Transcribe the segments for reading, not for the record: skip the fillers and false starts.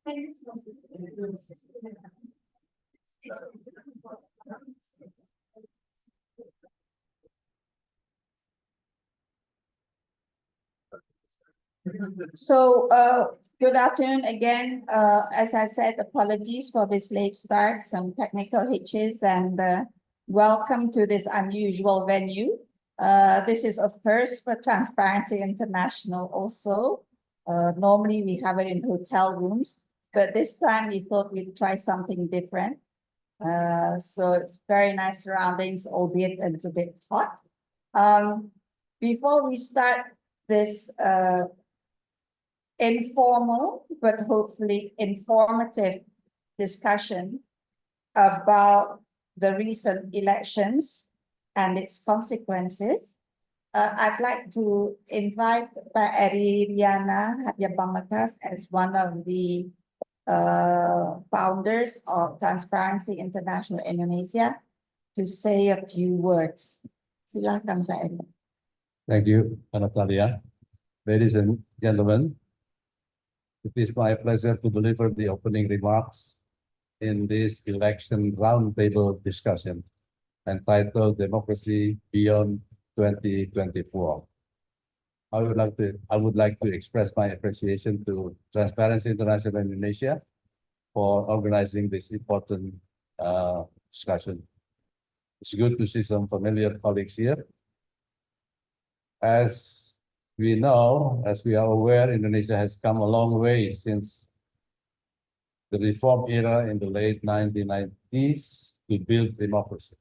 So, good afternoon again. As I said, apologies for this late start, some technical hitches, and welcome to this unusual venue. This is a first for Transparency International also. Normally we have it in hotel rooms, but this time we thought we'd try something different. So it's very nice surroundings, albeit a little bit hot. Before we start this informal, but hopefully informative discussion about the recent elections and its consequences, I'd like to invite Pak Eriana Habibamakas as one of the founders of Transparency International Indonesia to say a few words. Silakan Pak Eri. Thank you, Natalia. Ladies and gentlemen, it is my pleasure to deliver the opening remarks in this election roundtable discussion entitled Democracy Beyond 2024. I would like to express my appreciation to Transparency International Indonesia for organizing this important discussion. It's good to see some familiar colleagues here. As we know, as we are aware, Indonesia has come a long way since the reform era in the late 1990s to build democracy.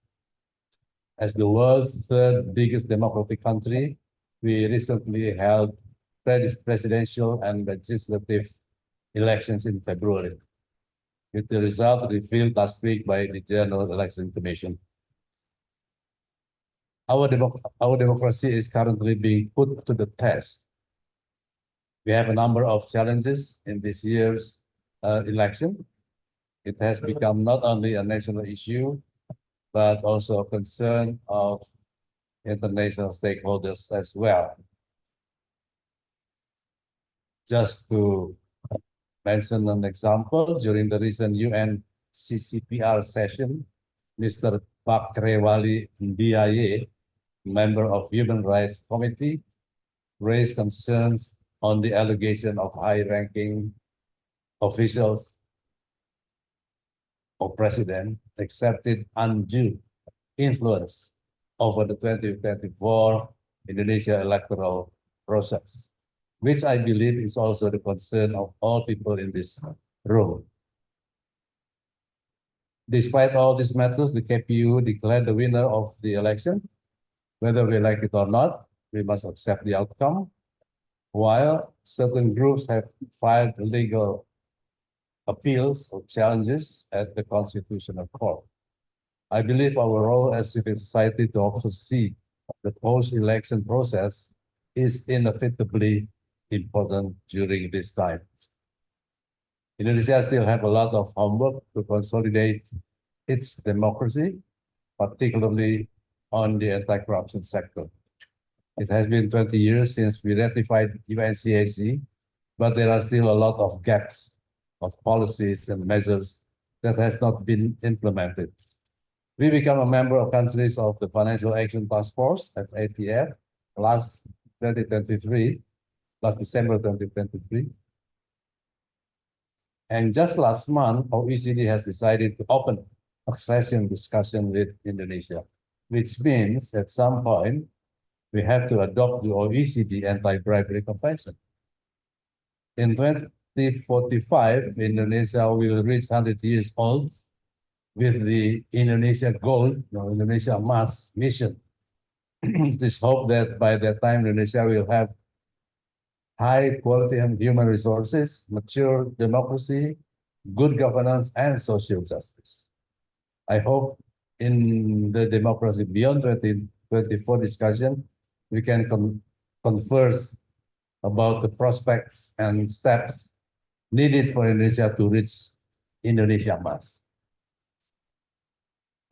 As the world's third biggest democratic country, we recently held presidential and legislative elections in February, with the result revealed last week by the General Election Commission. Our democracy is currently being put to the test. We have a number of challenges in this year's election. It has become not only a national issue, but also a concern of international stakeholders as well. Just to mention an example, during the recent UN CCPR session, Mr. Pak Rewali Ndiaye, member of Human Rights Committee, raised concerns on the allegation of high-ranking officials or president exerted undue influence over the 2024 Indonesia electoral process, which I believe is also the concern of all people in this room. Despite all these matters, the KPU declared the winner of the election. Whether we like it or not, we must accept the outcome, while certain groups have filed legal appeals or challenges at the Constitutional Court. I believe our role as civil society to oversee the post-election process is inevitably important during this time. Indonesia still have a lot of homework to consolidate its democracy, particularly on the anti-corruption sector. It has been 20 years since we ratified UNCAC, but there are still a lot of gaps of policies and measures that has not been implemented. We become a member of countries of the Financial Action Task Force, FATF, last December 2023. And just last month, OECD has decided to open accession discussion with Indonesia, which means at some point, we have to adopt the OECD Anti-Bribery Convention. In 2045, Indonesia will reach 100 years old with the Indonesia Gold, Indonesia Emas mission. It is hoped that by that time, Indonesia will have high quality and human resources, mature democracy, good governance, and social justice. I hope in the Democracy Beyond 2024 discussion, we can converse about the prospects and steps needed for Indonesia to reach Indonesia Emas.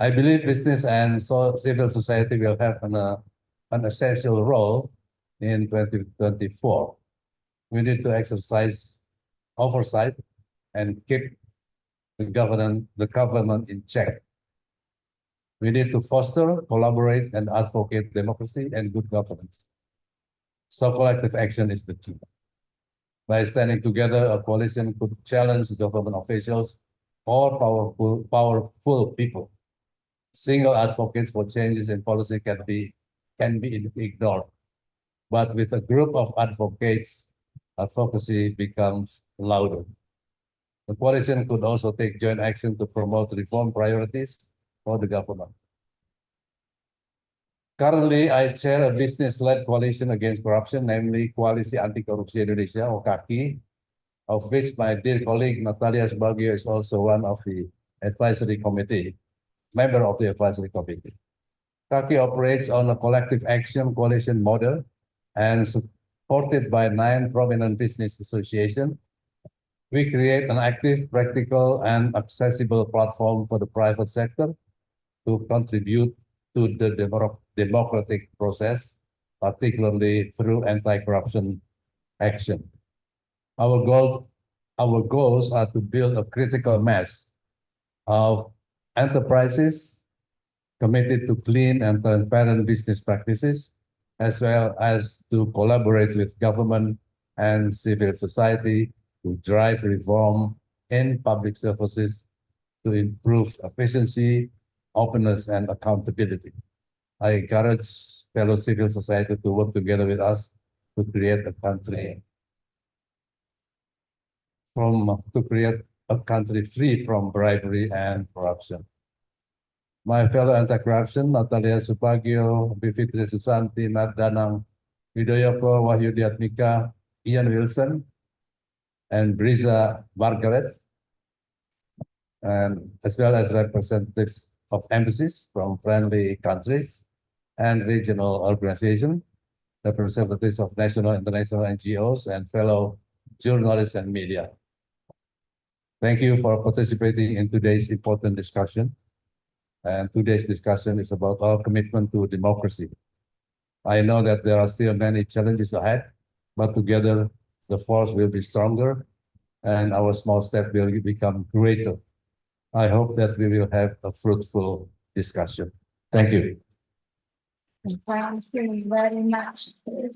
I believe business and civil society will have an essential role in 2024. We need to exercise oversight and keep the government in check. We need to foster, collaborate, and advocate democracy and good governance. So collective action is the key. By standing together, a coalition could challenge government officials or powerful people. Single advocates for changes in policy can be ignored. But with a group of advocates, advocacy becomes louder. The coalition could also take joint action to promote reform priorities for the government. Currently, I chair a business-led coalition against corruption, namely Koalisi Anti Korupsi Indonesia, or KAKI, of which my dear colleague Natalia Subagio is also one of the advisory committee, member of the advisory committee. KAKI operates on a collective action coalition model and supported by 9 prominent business associations. We create an active, practical, and accessible platform for the private sector to contribute to the democratic process, particularly through anti-corruption action. Our goals are to build a critical mass of enterprises committed to clean and transparent business practices, as well as to collaborate with government and civil society to drive reform in public services to improve efficiency, openness, and accountability. I encourage fellow civil society to work together with us to create a country free from bribery and corruption. My fellow anti-corruption, Natalia Subagio, Bivitri Susanti, Nardanang Widoyoko, Wahyudi Atmika, Ian Wilson, and Briza Margaret, and as well as representatives of embassies from friendly countries and regional organizations, representatives of national and international NGOs, and fellow journalists and media. Thank you for participating in today's important discussion. And today's discussion is about our commitment to democracy. I know that there are still many challenges ahead, but together the force will be stronger and our small step will become greater. I hope that we will have a fruitful discussion. Thank you. Thank you very much,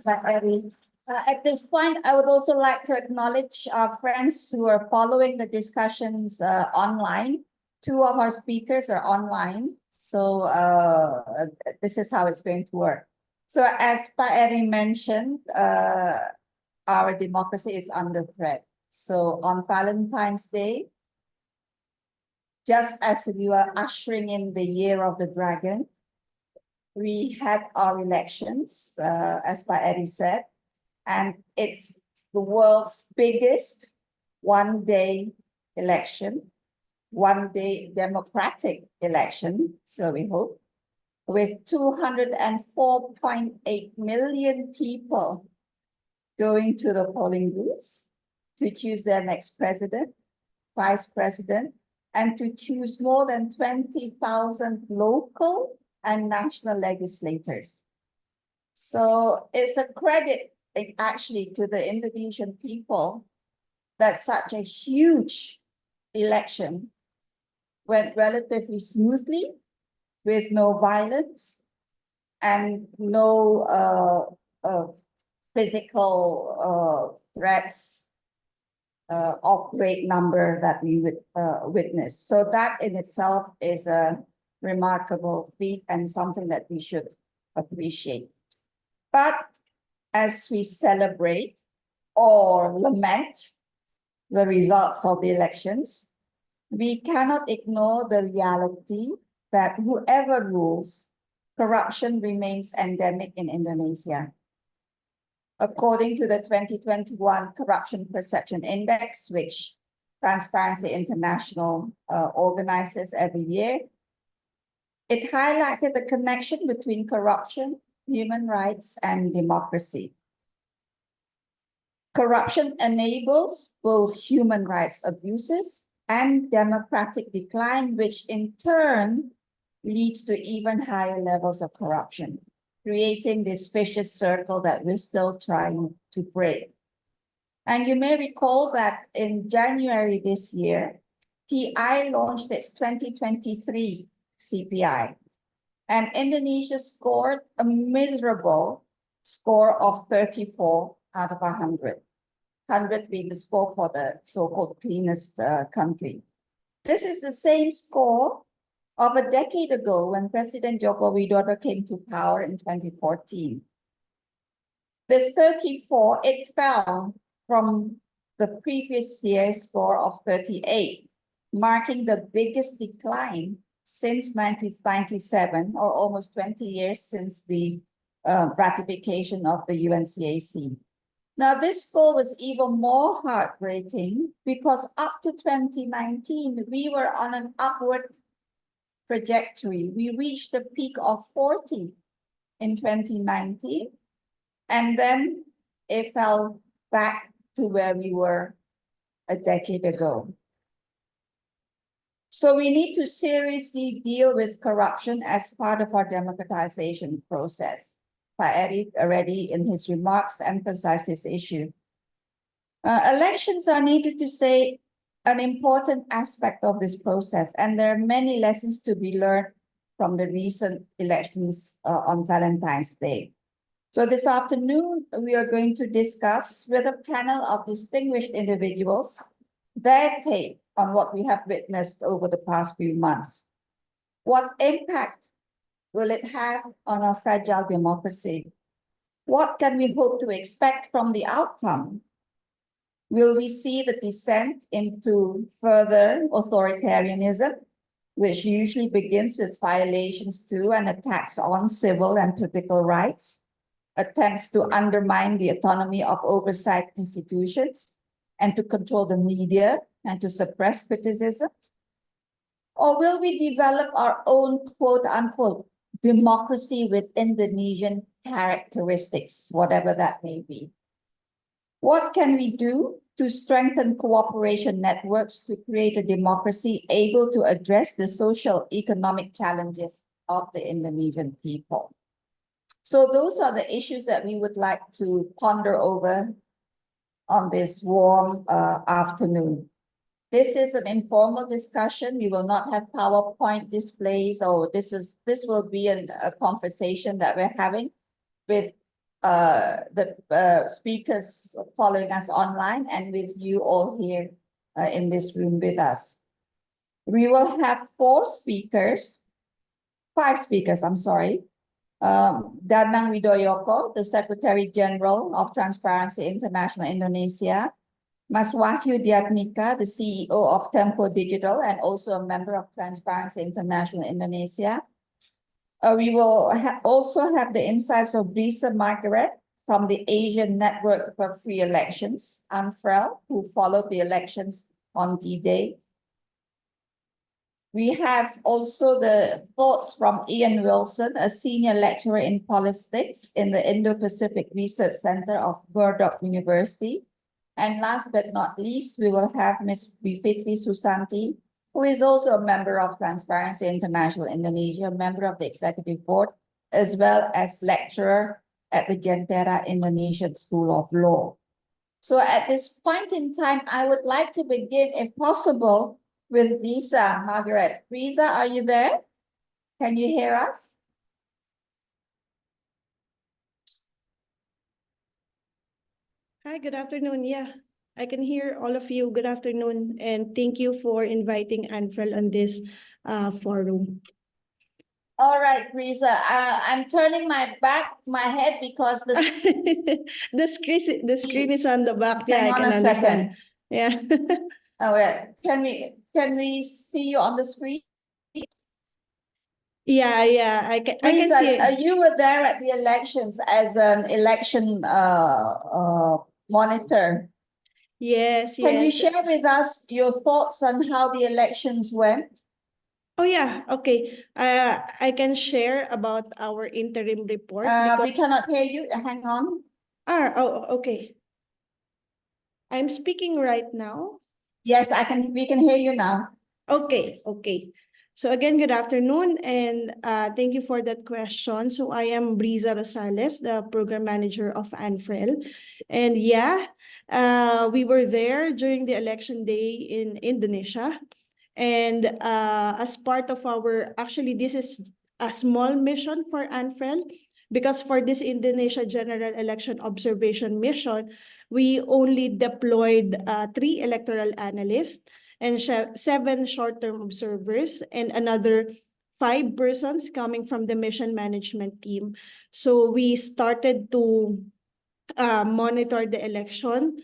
Pak Eri. At this point, I would also like to acknowledge our friends who are following the discussions online. 2 of our speakers are online, so this is how it's going to work. So as Pak Eri mentioned, our democracy is under threat. So on Valentine's Day, just as we were ushering in the year of the dragon, we had our elections, as Pak Eri said, and it's the world's biggest one-day election, one-day democratic election, so we hope, with 204.8 million people going to the polling booths to choose their next president, vice president, and to choose more than 20,000 local and national legislators. So it's a credit actually to the Indonesian people that such a huge election went relatively smoothly with no violence and no physical threats of great number that we would witness. So that in itself is a remarkable feat and something that we should appreciate. But as we celebrate or lament the results of the elections, we cannot ignore the reality that whoever rules, corruption remains endemic in Indonesia. According to the 2021 Corruption Perception Index, which Transparency International organizes every year, it highlighted the connection between corruption, human rights, and democracy. Corruption enables both human rights abuses and democratic decline, which in turn leads to even higher levels of corruption, creating this vicious circle that we're still trying to break. And you may recall that in January this year, TI launched its 2023 CPI. And Indonesia scored a miserable score of 34 out of 100. 100 being the score for the so-called cleanest country. This is the same score of a decade ago when President Joko Widodo came to power in 2014. This 34, it fell from the previous year's score of 38, marking the biggest decline since 1997, or almost 20 years since the ratification of the UNCAC. Now, this score was even more heartbreaking because up to 2019, we were on an upward trajectory. We reached a peak of 40 in 2019, and then it fell back to where we were a decade ago. So we need to seriously deal with corruption as part of our democratization process. Pak Erick already in his remarks emphasized this issue. Elections are needed to say an important aspect of this process, and there are many lessons to be learned from the recent elections on Valentine's Day. So this afternoon, we are going to discuss with a panel of distinguished individuals their take on what we have witnessed over the past few months. What impact will it have on our fragile democracy? What can we hope to expect from the outcome? Will we see the descent into further authoritarianism, which usually begins with violations to and attacks on civil and political rights, attempts to undermine the autonomy of oversight institutions, and to control the media and to suppress criticism? Or will we develop our own quote unquote democracy with Indonesian characteristics, whatever that may be? What can we do to strengthen cooperation networks to create a democracy able to address the social economic challenges of the Indonesian people? So those are the issues that we would like to ponder over on this warm afternoon. This is an informal discussion. We will not have PowerPoint displays, or this will be a conversation that we're having with the speakers following us online and with you all here in this room with us. We will have five speakers, I'm sorry. Danang Widoyoko, the Secretary General of Transparency International Indonesia. Mas Wahyu Diatmika, the CEO of Tempo Digital and also a member of Transparency International Indonesia. We will also have the insights of Brisa Margaret from the Asian Network for Free Elections, ANFREL, who followed the elections on D-Day. We have also the thoughts from Ian Wilson, a senior lecturer in politics in the Indo-Pacific Research Center of Murdoch University. And last but not least, we will have Ms. Bivitri Susanti, who is also a member of Transparency International Indonesia, member of the executive board, as well as lecturer at the Jentera Indonesian School of Law. So at this point in time, I would like to begin, if possible, with Brisa Margaret. Brisa, are you there? Can you hear us? Hi, good afternoon. Yeah, I can hear all of you. Good afternoon, and thank you for inviting Anfrel on this forum. All right, Brisa, I'm turning my head because the screen is on the back. Yeah, hang on I can a understand. second. Yeah. Oh, yeah. Can we see you on the screen? Yeah, I can see it. You were there at the elections as an election monitor. Yes, Can you yes. share with us your thoughts on how the elections went? Oh yeah, okay. I can share about our interim report. We cannot hear you. Hang on. Okay. I'm speaking right now. Yes, we can hear you now. Okay. So again, good afternoon, and thank you for that question. So I am Briza Rosales, the program manager of ANFREL. And yeah, we were there during the election day in Indonesia. And as part of actually, this is a small mission for ANFREL, because for this Indonesia General Election Observation Mission, we only deployed 3 electoral analysts and 7 short-term observers and another 5 persons coming from the mission management team. So we started to monitor the election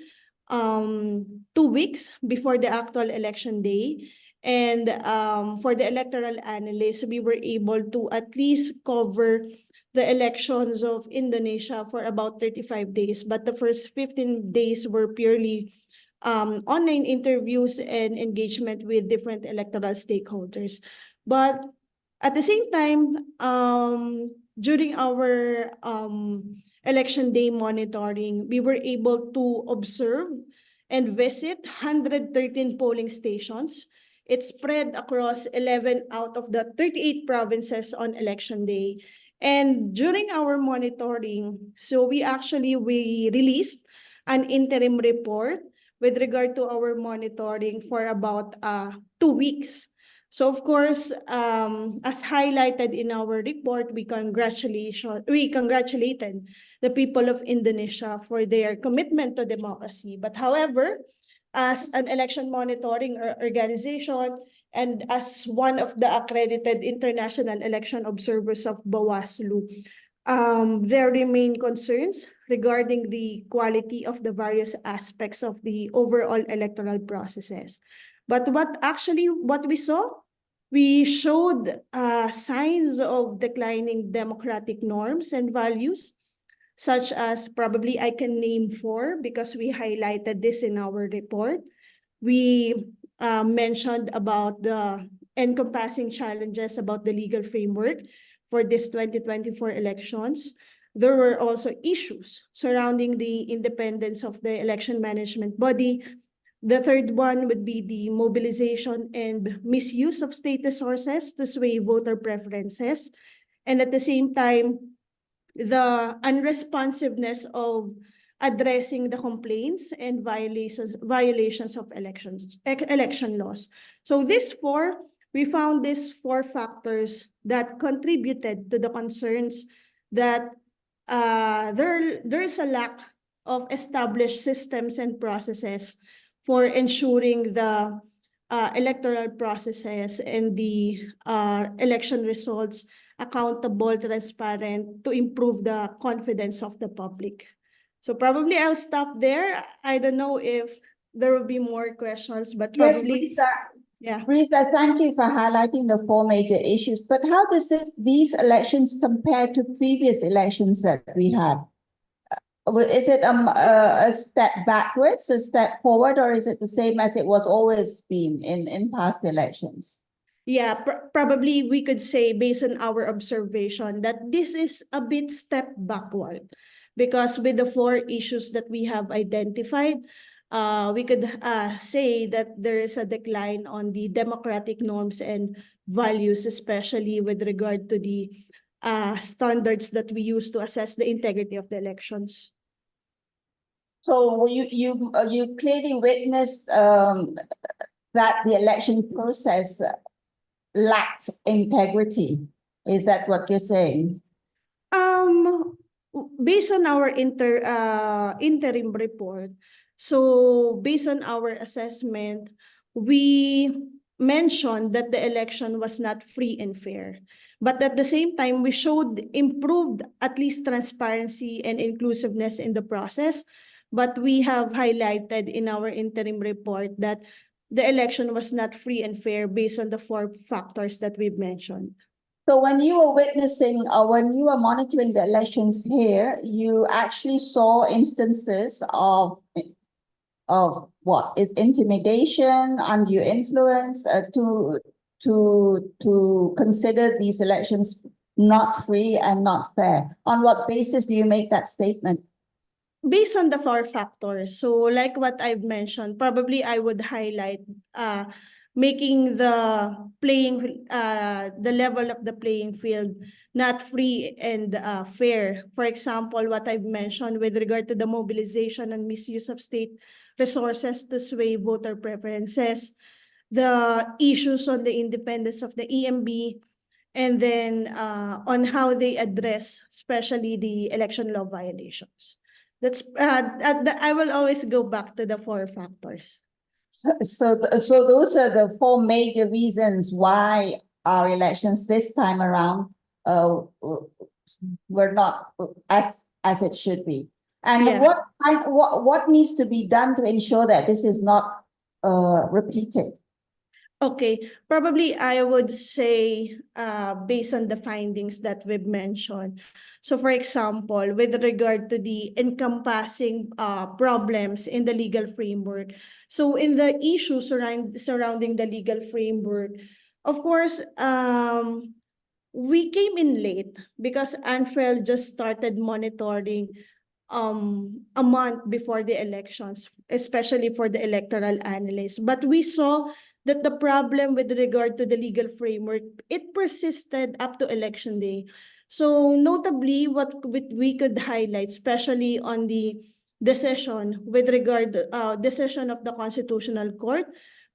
2 weeks before the actual election day. And for the electoral analysts, we were able to at least cover the elections of Indonesia for about 35 days. But the first 15 days were purely online interviews and engagement with different electoral stakeholders. But at the same time, during our election day monitoring, we were able to observe and visit 113 polling stations. It's spread across 11 out of the 38 provinces on election day. And during our monitoring, so we released an interim report with regard to our monitoring for about 2 weeks. So of course, as highlighted in our report, we congratulated the people of Indonesia for their commitment to democracy. But however, as an election monitoring organization and as one of the accredited international election observers of BAWASLU, there remain concerns regarding the quality of the various aspects of the overall electoral processes. But what we saw, we showed signs of declining democratic norms and values, such as probably I can name 4 because we highlighted this in our report. We mentioned about the encompassing challenges about the legal framework for this 2024 elections. There were also issues surrounding the independence of the election management body. The third one would be the mobilization and misuse of state resources to sway voter preferences. And at the same time, the unresponsiveness of addressing the complaints and violations of election laws. So we found these 4 factors that contributed to the concerns that there is a lack of established systems and processes for ensuring the electoral processes and the election results accountable, transparent, to improve the confidence of the public. So probably I'll stop there. I don't know if there will be more questions, but probably, yeah. Rita, thank you for highlighting the 4 major issues. But how does these elections compare to previous elections that we had? Is it a step backwards, a step forward, or is it the same as it was always been in past elections? Yeah, probably we could say, based on our observation, that this is a bit step backward, because with the 4 issues that we have identified, we could say that there is a decline on the democratic norms and values, especially with regard to the standards that we use to assess the integrity of the elections. So you clearly witnessed that the election process lacked integrity. Is that what you're saying? Based on our interim report, so based on our assessment, we mentioned that the election was not free and fair. But at the same time, we showed improved at least transparency and inclusiveness in the process. But we have highlighted in our interim report that the election was not free and fair based on the 4 factors that we've mentioned. So when you were witnessing or when you were monitoring the elections here, you actually saw instances of what is intimidation, undue influence to consider these elections not free and not fair. On what basis do you make that statement? Based on the 4 factors. So like what I've mentioned, probably I would highlight making the level of the playing field not free and fair. For example, what I've mentioned with regard to the mobilization and misuse of state resources to sway voter preferences, the issues on the independence of the EMB, and then on how they address, especially the election law violations. That's I will always go back to the 4 factors. So those are the 4 major reasons why our elections this time around were not as it should be. And Yeah. what needs to be done to ensure that this is not repeated? Okay, probably I would say based on the findings that we've mentioned. So for example, with regard to the encompassing problems in the legal framework. So in the issues surrounding the legal framework, of course, we came in late because ANFREL just started monitoring a month before the elections, especially for the electoral analysts. But we saw that the problem with regard to the legal framework, it persisted up to election day. So notably, what we could highlight, especially on the decision with regard decision of the Constitutional Court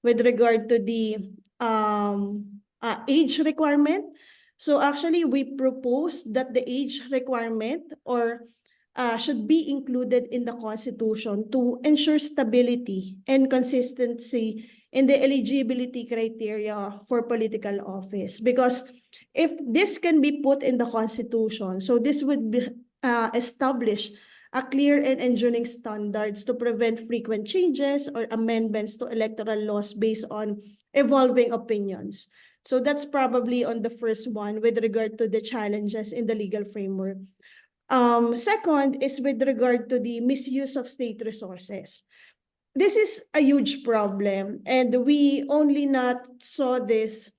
with regard to the age requirement. So actually, we proposed that the age requirement should be included in the Constitution to ensure stability and consistency in the eligibility criteria for political office. Because if this can be put in the Constitution, so this would be, establish a clear and enduring standards to prevent frequent changes or amendments to electoral laws based on evolving opinions. So that's probably on the first one with regard to the challenges in the legal framework. Second is with regard to the misuse of state resources. This is a huge problem, and we only not saw this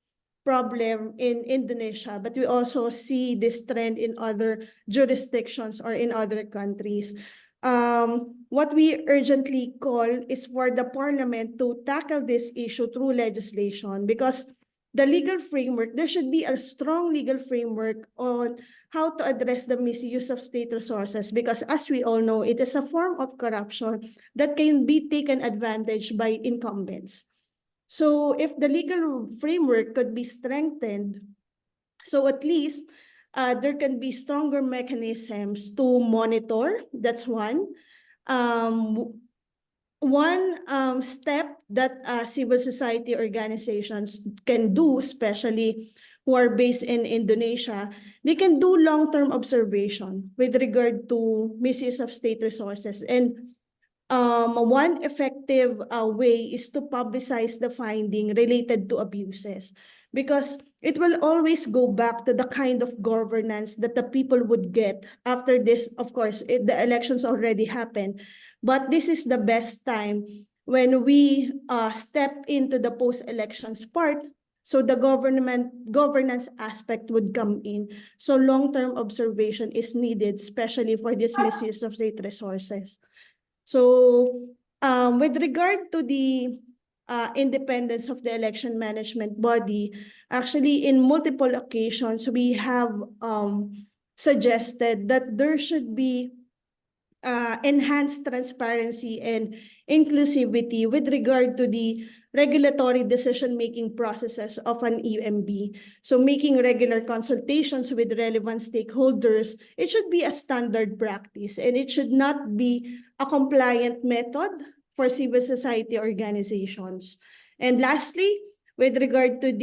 problem in Indonesia, but we also see this trend in other jurisdictions or in other countries. What we urgently call is for the parliament to tackle this issue through legislation, because the legal framework, there should be a strong legal framework on how to address the misuse of state resources, because as we all know, it is a form of corruption that can be taken advantage by incumbents. So if the legal framework could be strengthened, so at least there can be stronger mechanisms to monitor. That's one. One step that civil society organizations can do, especially who are based in Indonesia, they can do long-term observation with regard to misuse of state resources. And one effective way is to publicize the finding related to abuses, because it will always go back to the kind of governance that the people would get after this. Of course, the elections already happened, but this is the best time when we step into the post-elections part. So the governance aspect would come in. So long-term observation is needed, especially for this misuse of state resources. So with regard to the independence of the election management body, actually in multiple occasions, we have suggested that there should be enhanced transparency and inclusivity with regard to the regulatory decision-making processes of an EMB. So making regular consultations with relevant stakeholders, it should be a standard practice, and it should not be a compliant method for civil society organizations. And lastly, with regard to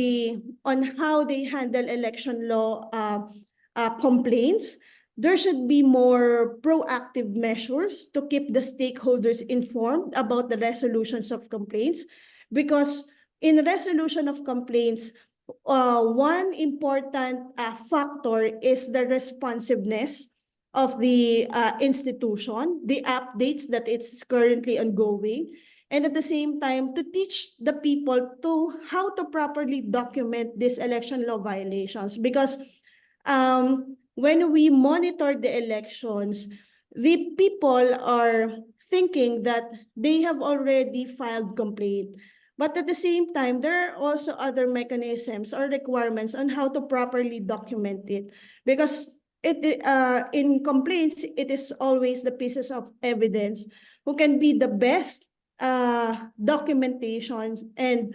on how they handle election law complaints, there should be more proactive measures to keep the stakeholders informed about the resolutions of complaints, because in resolution of complaints, one important factor is the responsiveness of the institution, the updates that it's currently ongoing, and at the same time to teach the people to how to properly document these election law violations. Because when we monitor the elections, the people are thinking that they have already filed complaint. But at the same time, there are also other mechanisms or requirements on how to properly document it, because in complaints, it is always the pieces of evidence who can be the best documentations and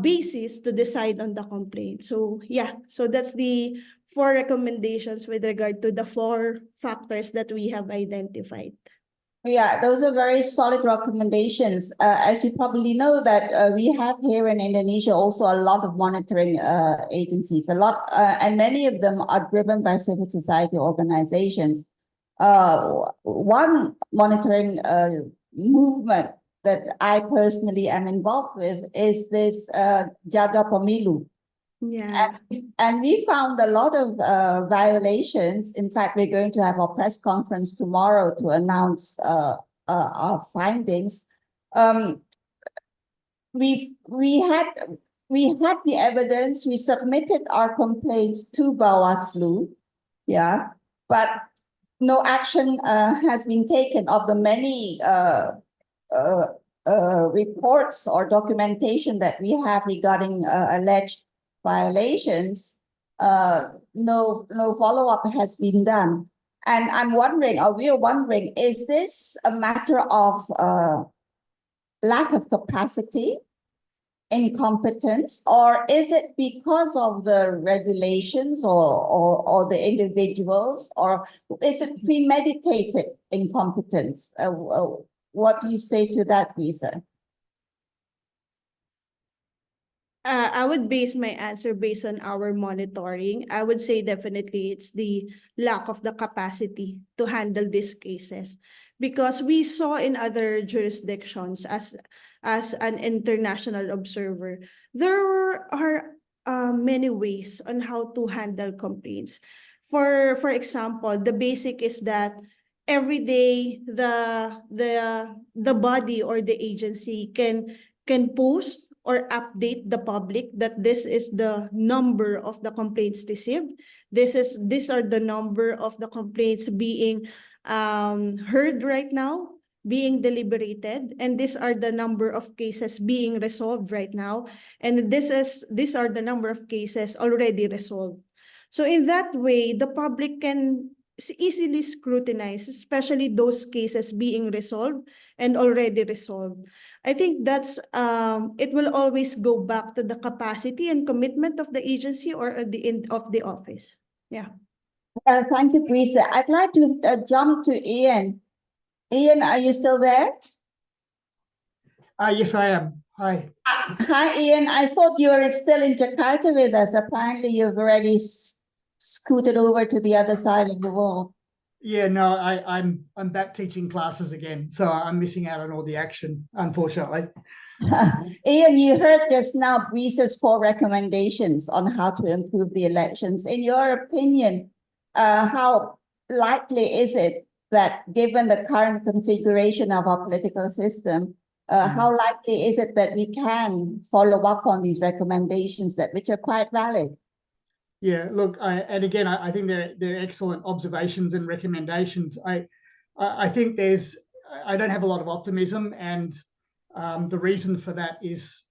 basis to decide on the complaint. So yeah, so that's the 4 recommendations with regard to the 4 factors that we have identified. Yeah, those are very solid recommendations. As you probably know that we have here in Indonesia also a lot of monitoring agencies, and many of them are driven by civil society organizations. One monitoring movement that I personally am involved with is this Jaga Pemilu. Yeah. And we found a lot of violations. In fact, we're going to have a press conference tomorrow to announce our findings. We had the evidence. We submitted our complaints to Bawaslu, yeah, but no action has been taken of the many reports or documentation that we have regarding alleged violations. No follow-up has been done. And I'm wondering, or we're wondering, is this a matter of lack of capacity, incompetence, or is it because of the regulations or the individuals, or is it premeditated incompetence? What do you say to that, Risa? I would base my answer based on our monitoring. I would say definitely it's the lack of the capacity to handle these cases, because we saw in other jurisdictions as an international observer, there are many ways on how to handle complaints. For example, the basic is that every day the body or the agency can post or update the public that this is the number of the complaints received. These are the number of the complaints being heard right now, being deliberated, and these are the number of cases being resolved right now, and these are the number of cases already resolved. So in that way, the public can easily scrutinize, especially those cases being resolved and already resolved. I think that's it will always go back to the capacity and commitment of the agency or at the end of the office. Yeah. Thank you, Risa. I'd like to jump to Ian. Ian, are you still there? Yes, I am. Hi. Hi, Ian. I thought you were still in Jakarta with us. Apparently, you've already scooted over to the other side of the world. Yeah, no, I'm back teaching classes again, so I'm missing out on all the action, unfortunately. Ian, you heard just now Risa's 4 recommendations on how to improve the elections. In your opinion, how likely is it that, given the current configuration of our political system, how likely is it that we can follow up on these recommendations which are quite valid? Yeah, look, and again, I think they're excellent observations and recommendations. I think I don't have a lot of optimism, and the reason for that is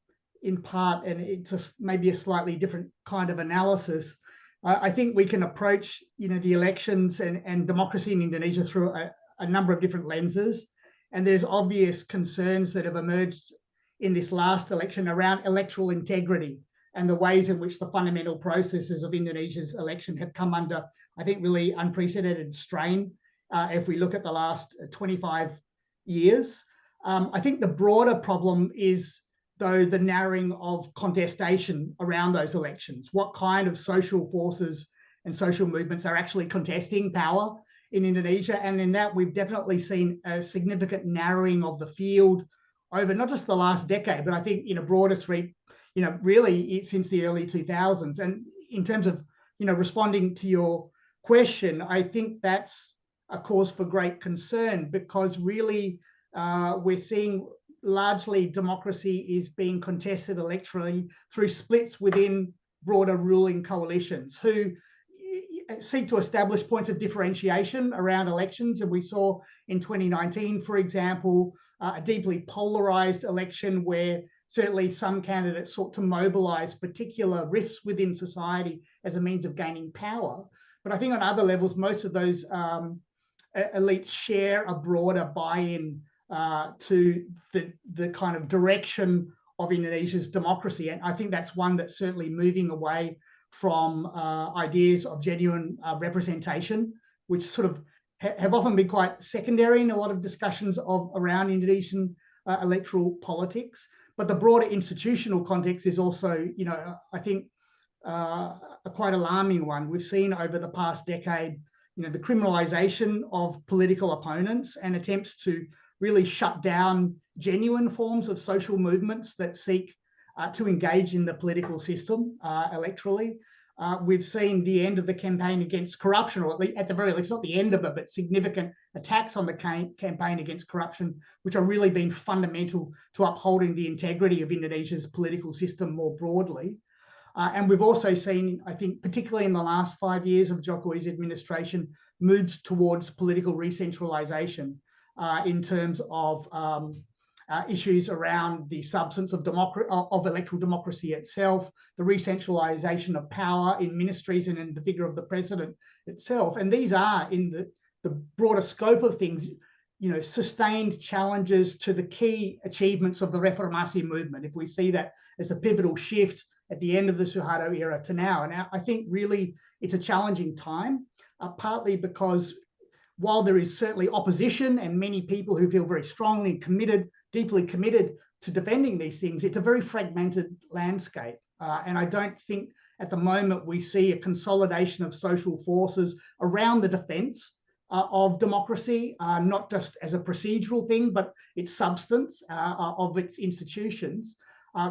in part, and it's maybe a slightly different kind of analysis. I think we can approach, the elections and democracy in Indonesia through a number of different lenses, and there's obvious concerns that have emerged in this last election around electoral integrity and the ways in which the fundamental processes of Indonesia's election have come under, I think, really unprecedented strain if we look at the last 25 years. I think the broader problem is, though, the narrowing of contestation around those elections. What kind of social forces and social movements are actually contesting power in Indonesia? And in that, we've definitely seen a significant narrowing of the field over not just the last decade, but I think in a broader sweep, really since the early 2000s. And in terms of, responding to your question, I think that's a cause for great concern, because really we're seeing largely democracy is being contested electorally through splits within broader ruling coalitions who seek to establish points of differentiation around elections. And we saw in 2019, for example, a deeply polarized election where certainly some candidates sought to mobilize particular rifts within society as a means of gaining power. But I think on other levels, most of those elites share a broader buy-in to the kind of direction of Indonesia's democracy. And I think that's one that's certainly moving away from ideas of genuine representation, which sort of have often been quite secondary in a lot of discussions around Indonesian electoral politics. But the broader institutional context is also, I think, a quite alarming one. We've seen over the past decade, the criminalization of political opponents and attempts to really shut down genuine forms of social movements that seek to engage in the political system electorally. We've seen the end of the campaign against corruption, or at the very least, not the end of it, but significant attacks on the campaign against corruption, which are really been fundamental to upholding the integrity of Indonesia's political system more broadly. And we've also seen, I think, particularly in the last 5 years of Jokowi's administration, moves towards political re-centralization in terms of issues around the substance of electoral democracy itself, the re-centralization of power in ministries and in the figure of the president itself. And these are, in the broader scope of things, sustained challenges to the key achievements of the Reformasi movement, if we see that as a pivotal shift at the end of the Suharto era to now. And I think really it's a challenging time, partly because while there is certainly opposition and many people who feel very strongly committed, deeply committed to defending these things, it's a very fragmented landscape. And I don't think at the moment we see a consolidation of social forces around the defense of democracy, not just as a procedural thing, but its substance of its institutions,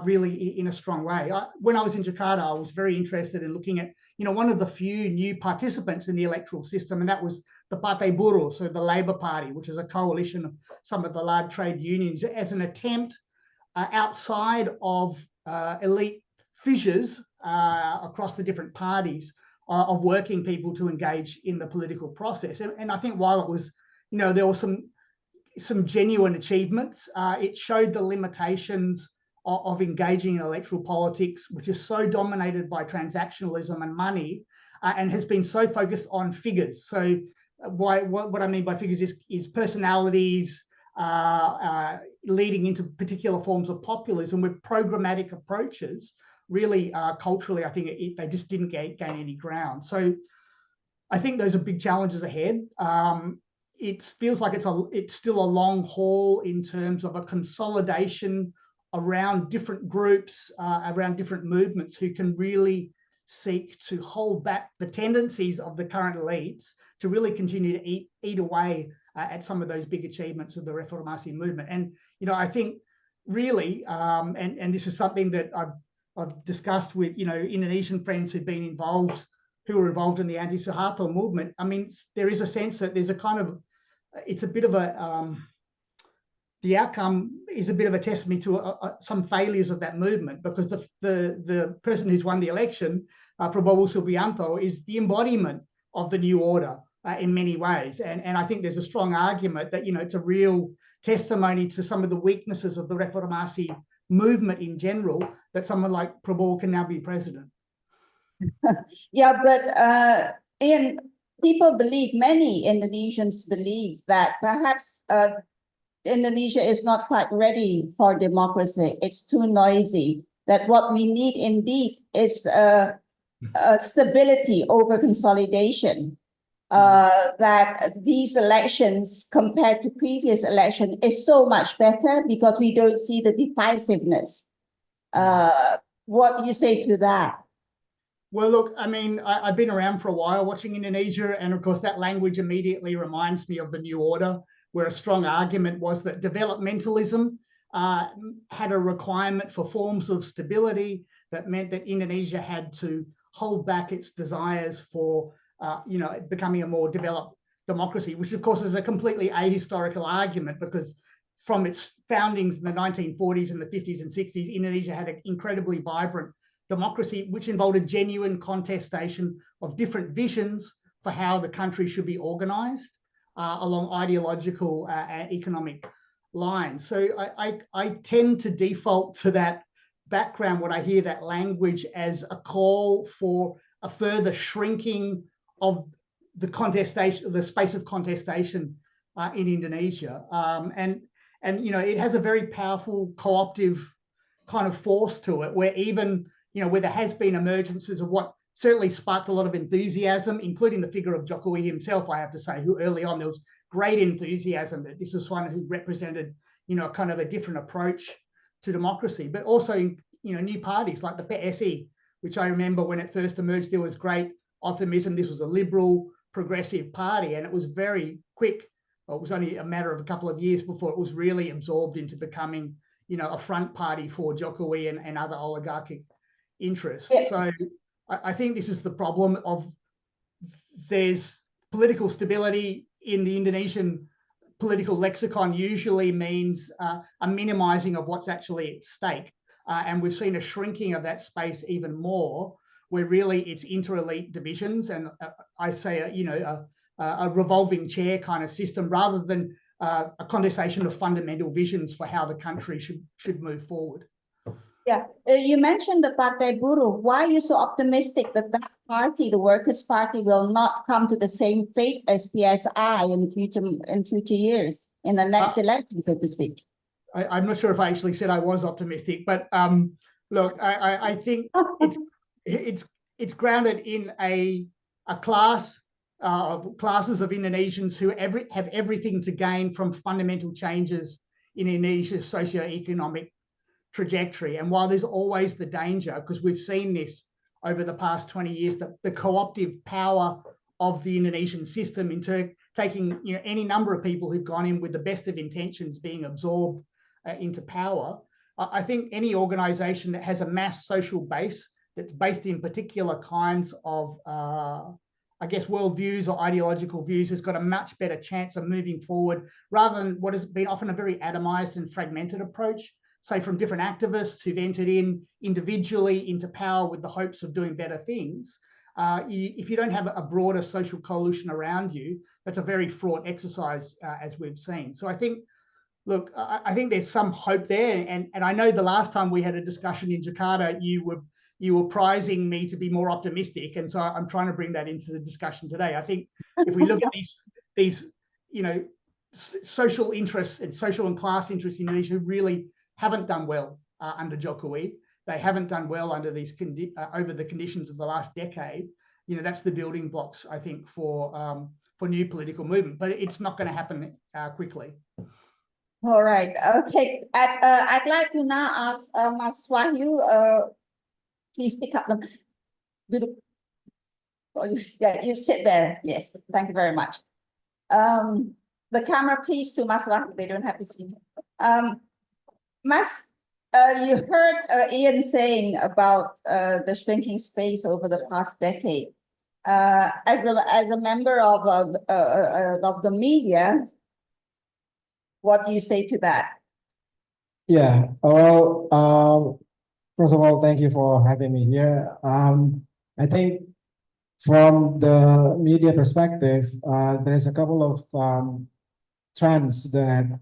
really in a strong way. When I was in Jakarta, I was very interested in looking at, one of the few new participants in the electoral system, and that was the Partai Buruh, so the Labour Party, which is a coalition of some of the large trade unions, as an attempt outside of elite fissures across the different parties of working people to engage in the political process. And I think while it was, there were some genuine achievements, it showed the limitations of engaging in electoral politics, which is so dominated by transactionalism and money, and has been so focused on figures. So what I mean by figures is personalities leading into particular forms of populism with programmatic approaches. Really, culturally, I think they just didn't gain any ground. So I think those are big challenges ahead. It feels like it's still a long haul in terms of a consolidation around different groups, around different movements who can really seek to hold back the tendencies of the current elites to really continue to eat away at some of those big achievements of the Reformasi movement. And, I think really, and this is something that I've discussed with, Indonesian friends who were involved in the anti-Suharto movement. I mean, there is a sense that there's it's a bit of a, the outcome is a bit of a testimony to some failures of that movement, because the person who's won the election, Prabowo Subianto, is the embodiment of the new order in many ways. And I think there's a strong argument that, it's a real testimony to some of the weaknesses of the Reformasi movement in general, that someone like Prabowo can now be president. Yeah, but Ian, many Indonesians believe that perhaps Indonesia is not quite ready for democracy. It's too noisy. That what we need indeed is a stability over consolidation. That these elections compared to previous election is so much better because we don't see the divisiveness. What do you say to that? Well, look, I mean, I've been around for a while watching Indonesia, and of course that language immediately reminds me of the new order, where a strong argument was that developmentalism had a requirement for forms of stability that meant that Indonesia had to hold back its desires for, becoming a more developed democracy, which of course is a completely ahistorical argument, because from its foundings in the 1940s and the 50s and 60s, Indonesia had an incredibly vibrant democracy, which involved a genuine contestation of different visions for how the country should be organized along ideological and economic lines. So I tend to default to that background when I hear that language as a call for a further shrinking of the contestation, the space of contestation in Indonesia. And you know, it has a very powerful co-optive kind of force to it, where even, you know, where there has been emergences of what certainly sparked a lot of enthusiasm, including the figure of Jokowi himself, I have to say, who early on there was great enthusiasm that this was one who represented, you know, kind of a different approach to democracy, but also, you know, new parties like the PSI, which I remember when it first emerged, there was great optimism. This was a liberal, progressive party, and it was very quick. It was only a matter of a couple of years before it was really absorbed into becoming, you know, a front party for Jokowi and other oligarchic interests. Yeah. So I think this is the problem of there's political stability in the Indonesian political lexicon usually means a minimizing of what's actually at stake. And we've seen a shrinking of that space even more, where really it's inter-elite divisions and I say, you know, a revolving chair kind of system rather than a condensation of fundamental visions for how the country should move forward. Yeah, you mentioned the Partai Buruh. Why are you so optimistic that that party, the Workers' Party, will not come to the same fate as PSI in future years, in the next election, so to speak? I'm not sure if I actually said I was optimistic, but look, I think it's grounded in a class of classes of Indonesians who have everything to gain from fundamental changes in Indonesia's socioeconomic trajectory. And while there's always the danger, because we've seen this over the past 20 years, that the co-optive power of the Indonesian system in taking, you know, any number of people who've gone in with the best of intentions being absorbed into power. I think any organization that has a mass social base that's based in particular kinds of, I guess, worldviews or ideological views has got a much better chance of moving forward rather than what has been often a very atomized and fragmented approach, say from different activists who've entered in individually into power with the hopes of doing better things. If you don't have a broader social coalition around you, that's a very fraught exercise, as we've seen. So I think, look, I think there's some hope there. And I know the last time we had a discussion in Jakarta, you were prizing me to be more optimistic. And so I'm trying to bring that into the discussion today. I think if we look at these, you know, social interests and social and class interests in Indonesia who really haven't done well under Jokowi. They haven't done well under these over the conditions of the last decade. You know, that's the building blocks, I think, for new political movement. But it's not going to happen quickly. All right. Okay. I'd like to now ask Mas Wahyu. Please pick up the. Oh, you sit there. Yes. Thank you very much. The camera, please, to Mas Wahyu. They don't have to see me. Mas, you heard Ian saying about the shrinking space over the past decade. As a member of the media, what do you say to that? Yeah, well, first of all, thank you for having me here. I think from the media perspective, there's a couple of trends that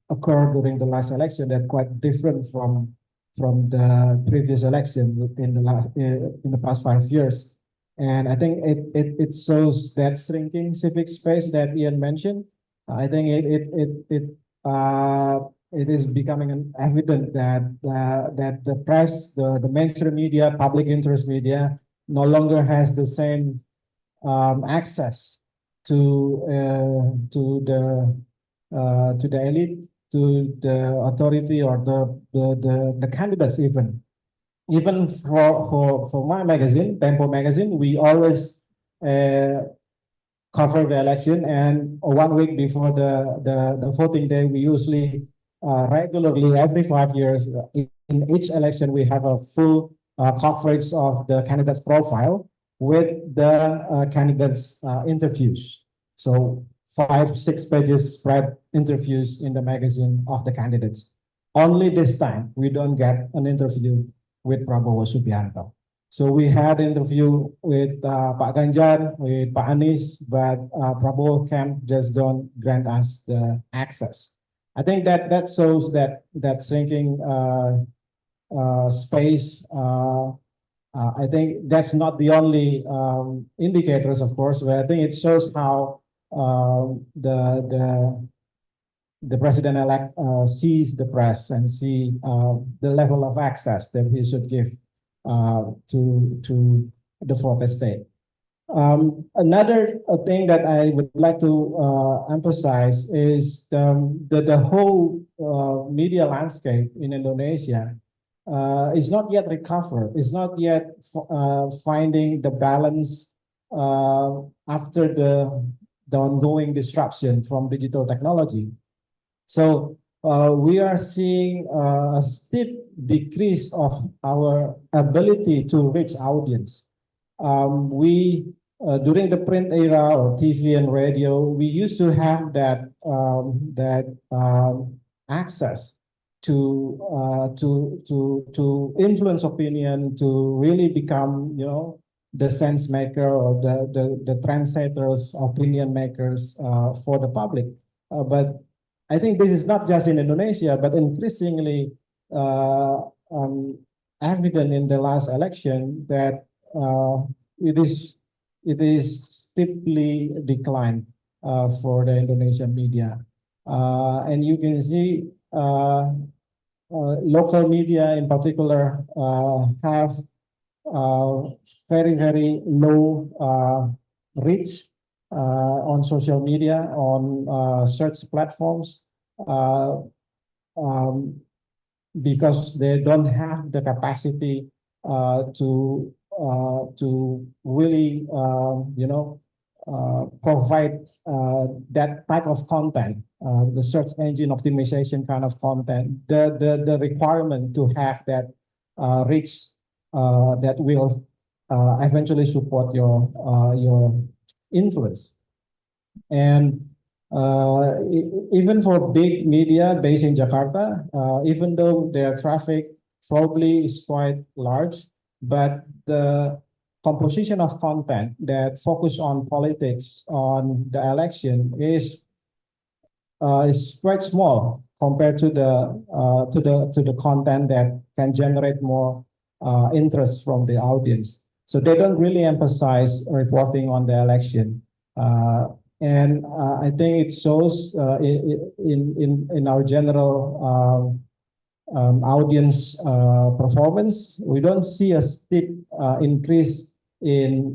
occurred during the last election that quite different from the previous election in the past 5 years. And I think it shows that shrinking civic space that Ian mentioned. I think it is becoming evident that the press, the mainstream media, public interest media, no longer has the same access to the elite, to the authority, or the candidates even for my magazine, Tempo magazine, we always cover the election, and 1 week before the voting day, we usually regularly every 5 years in each election we have a full coverage of the candidate's profile with the candidates interviews. So 5-6 pages spread interviews in the magazine of the candidates. only this time we don't get an interview with Prabowo Subianto. So we had an interview with Pak Ganjar, with Pak Anies, but Prabowo camp just don't grant us the access. I think that shows that shrinking space. I think that's not the only indicators, of course, but I think it shows how the president-elect sees the press and see the level of access that he should give to the fourth estate. Another thing that I would like to emphasize is the whole media landscape in Indonesia is not yet recovered. It's not yet finding the balance after the ongoing disruption from digital technology. So we are seeing a steep decrease of our ability to reach audience. During the print era or TV and radio, we used to have that access to influence opinion, to really become, the sense maker or the trendsetters, opinion makers for the public. But I think this is not just in Indonesia, but increasingly evident in the last election that it is steeply declined for the Indonesian media, and you can see local media in particular have very low reach on social media, on search platforms, because they don't have the capacity to really provide that type of content, the search engine optimization kind of content, the requirement to have that reach that will eventually support your influence. And even for big media based in Jakarta, even though their traffic probably is quite large, but the composition of content that focus on politics, on the election is quite small compared to the content that can generate more interest from the audience. So they don't really emphasize reporting on the election, and I think it shows in our general audience performance. We don't see a steep increase in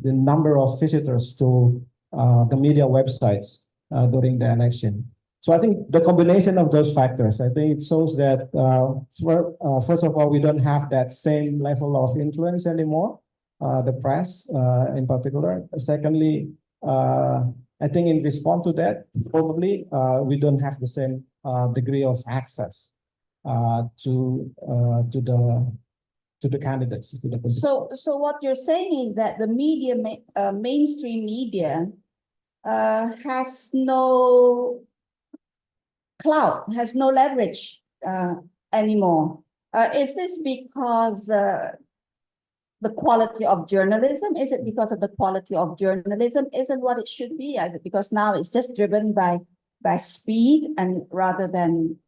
the number of visitors to the media websites during the election. So I think the combination of those factors, I think it shows that first of all, we don't have that same level of influence anymore, the press in particular. Secondly, I think in response to that, probably we don't have the same degree of access to the candidates. So what you're saying is that the media, mainstream media, has no clout, has no leverage anymore. Is this because the quality of journalism? Is it because of the quality of journalism isn't what it should be? Because now it's just driven by speed and rather than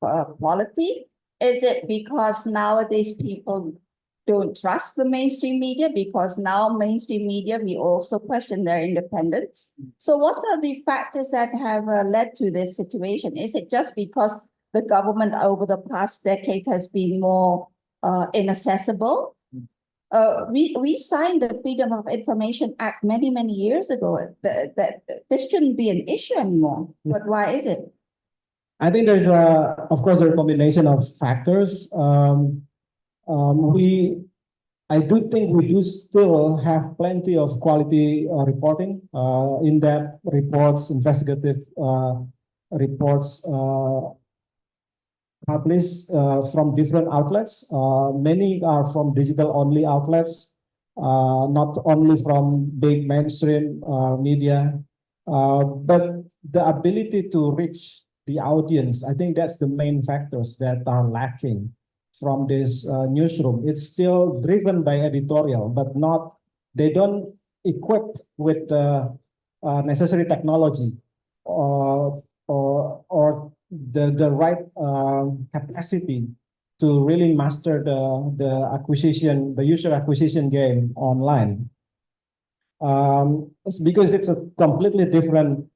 quality? Is it because nowadays people don't trust the mainstream media, because now mainstream media, we also question their independence? So what are the factors that have led to this situation? Is it just because the government over the past decade has been more inaccessible? We signed the Freedom of Information Act many years ago. That this shouldn't be an issue anymore. But why is it? I think there's of course, a combination of factors. I do think we do still have plenty of quality reporting, in-depth reports, investigative reports published from different outlets. Many are from digital-only outlets, not only from big mainstream media, but the ability to reach the audience. I think that's the main factors that are lacking from this newsroom. It's still driven by editorial, but they don't equip with the necessary technology or the right capacity to really master the user acquisition game online. It's because it's a completely different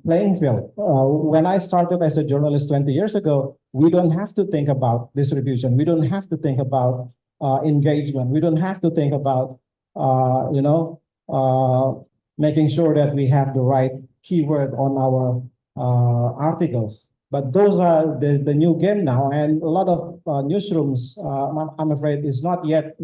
playing field. When I started as a journalist 20 years ago, we don't have to think about distribution. We don't have to think about engagement. We don't have to think about, making sure that we have the right keyword on our articles. But those are the new game now, and a lot of newsrooms, I'm afraid, is not yet,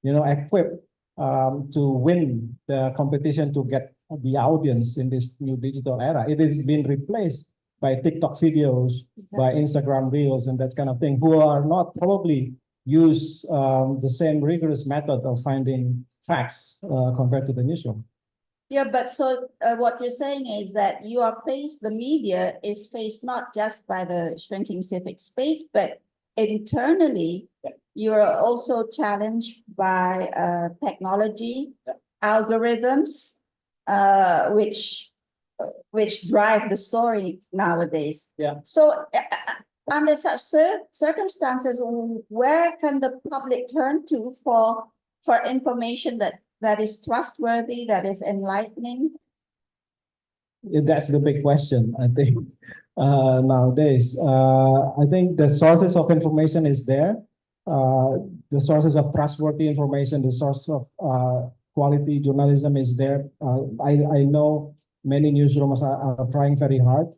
equipped to win the competition to get the audience in this new digital era. It is being replaced by TikTok videos, by Instagram reels, and that kind of thing, who are not probably use the same rigorous method of finding facts compared to the newsroom. Yeah, but so what you're saying is that the media is faced not just by the shrinking civic space, but internally, you're also challenged by technology, algorithms, which drive the story nowadays. Yeah. So under such circumstances, where can the public turn to for information that is trustworthy, that is enlightening? That's the big question, I think, nowadays. I think the sources of information is there. The sources of trustworthy information, the source of quality journalism is there. I know many newsrooms are trying very hard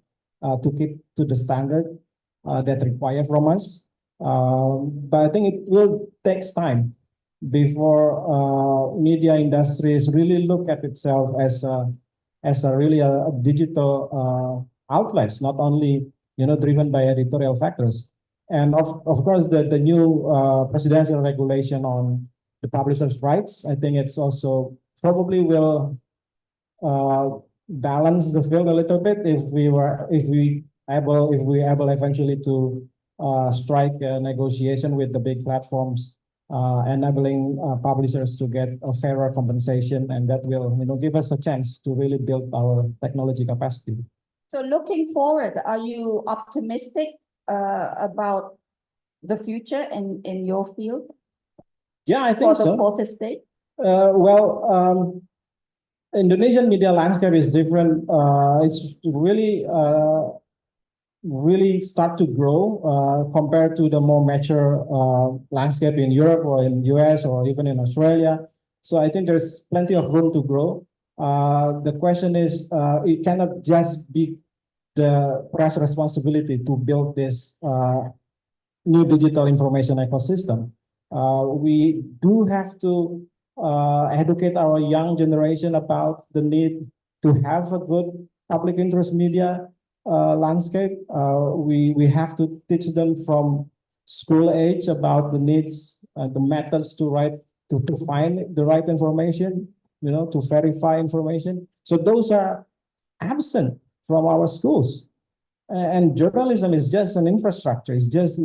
to keep to the standard that required from us. But I think it will take time before media industries really look at itself as a really a digital outlets, not only driven by editorial factors. And of course the new presidential regulation on the publishers' rights, I think it's also probably will balance the field a little bit if we able eventually to strike a negotiation with the big platforms, enabling publishers to get a fairer compensation, and that will give us a chance to really build our technology capacity. So looking forward, are you optimistic about the future in your field? Yeah, I For think the so. fourth estate? Indonesian media landscape is different. It's really start to grow compared to the more mature landscape in Europe or in US or even in Australia. So I think there's plenty of room to grow. The question is, it cannot just be the press responsibility to build this new digital information ecosystem. We do have to educate our young generation about the need to have a good public interest media landscape. We have to teach them from school age about the needs, the methods to find the right information, to verify information. So those are absent from our schools. And journalism is just an infrastructure. It's just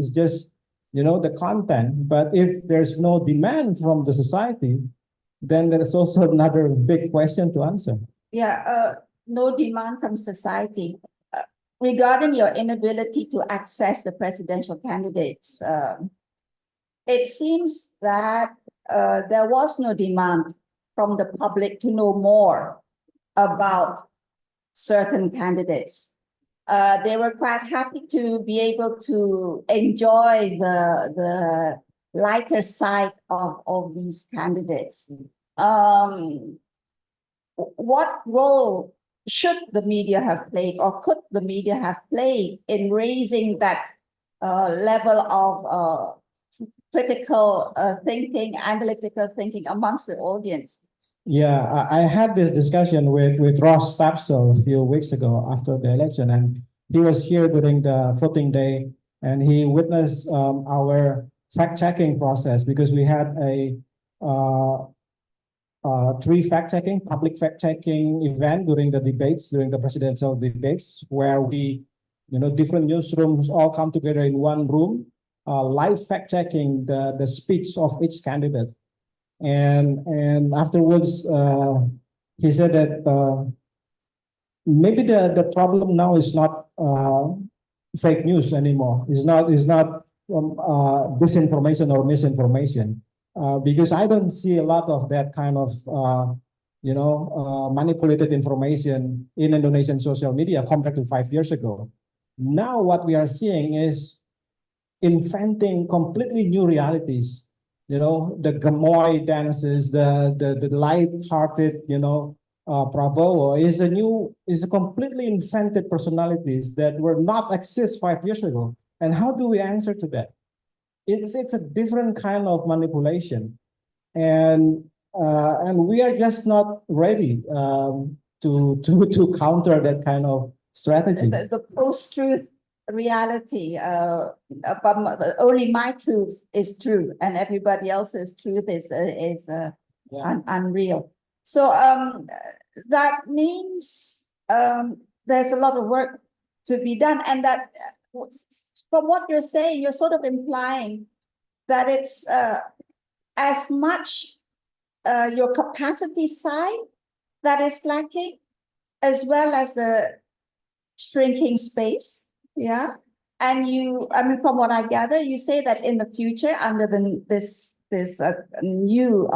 the content. But if there's no demand from the society, then there is also another big question to answer. Yeah, no demand from society. Regarding your inability to access the presidential candidates, it seems that there was no demand from the public to know more about certain candidates. They were quite happy to be able to enjoy the lighter side of these candidates. What role should the media have played, or could the media have played in raising that level of critical thinking, analytical thinking amongst the audience? Yeah, I had this discussion with Ross Tapsell a few weeks ago after the election, and he was here during the voting day, and he witnessed our fact-checking process, because we had a three fact-checking, public fact-checking event during the debates, during the presidential debates, where we, different newsrooms all come together in one room, live fact-checking the speech of each candidate. And afterwards, he said that maybe the problem now is not fake news anymore. It's not disinformation or misinformation, because I don't see a lot of that kind of manipulated information in Indonesian social media compared to 5 years ago. Now what we are seeing is inventing completely new realities. The Gemoy dances, the light-hearted, Prabowo is a completely invented personalities that were not exist 5 years ago. And how do we answer to that? It's a different kind of manipulation, and we are just not ready to counter that kind of strategy. The post-truth reality, only my truth is true and everybody else's truth is unreal. So that means there's a lot of work to be done, and that from what you're saying, you're sort of implying that it's as much your capacity side that is lacking, as well as the shrinking space. Yeah. And from what I gather, you say that in the future, under this new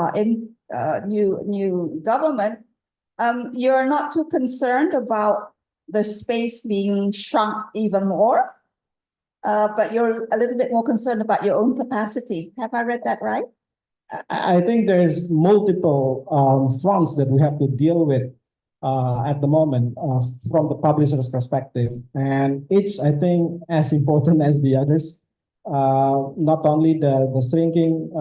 government, you're not too concerned about the space being shrunk even more, but you're a little bit more concerned about your own capacity. Have I read that right? I think there is multiple fronts that we have to deal with at the moment from the publisher's perspective, and each, I think, as important as the others. Not only the shrinking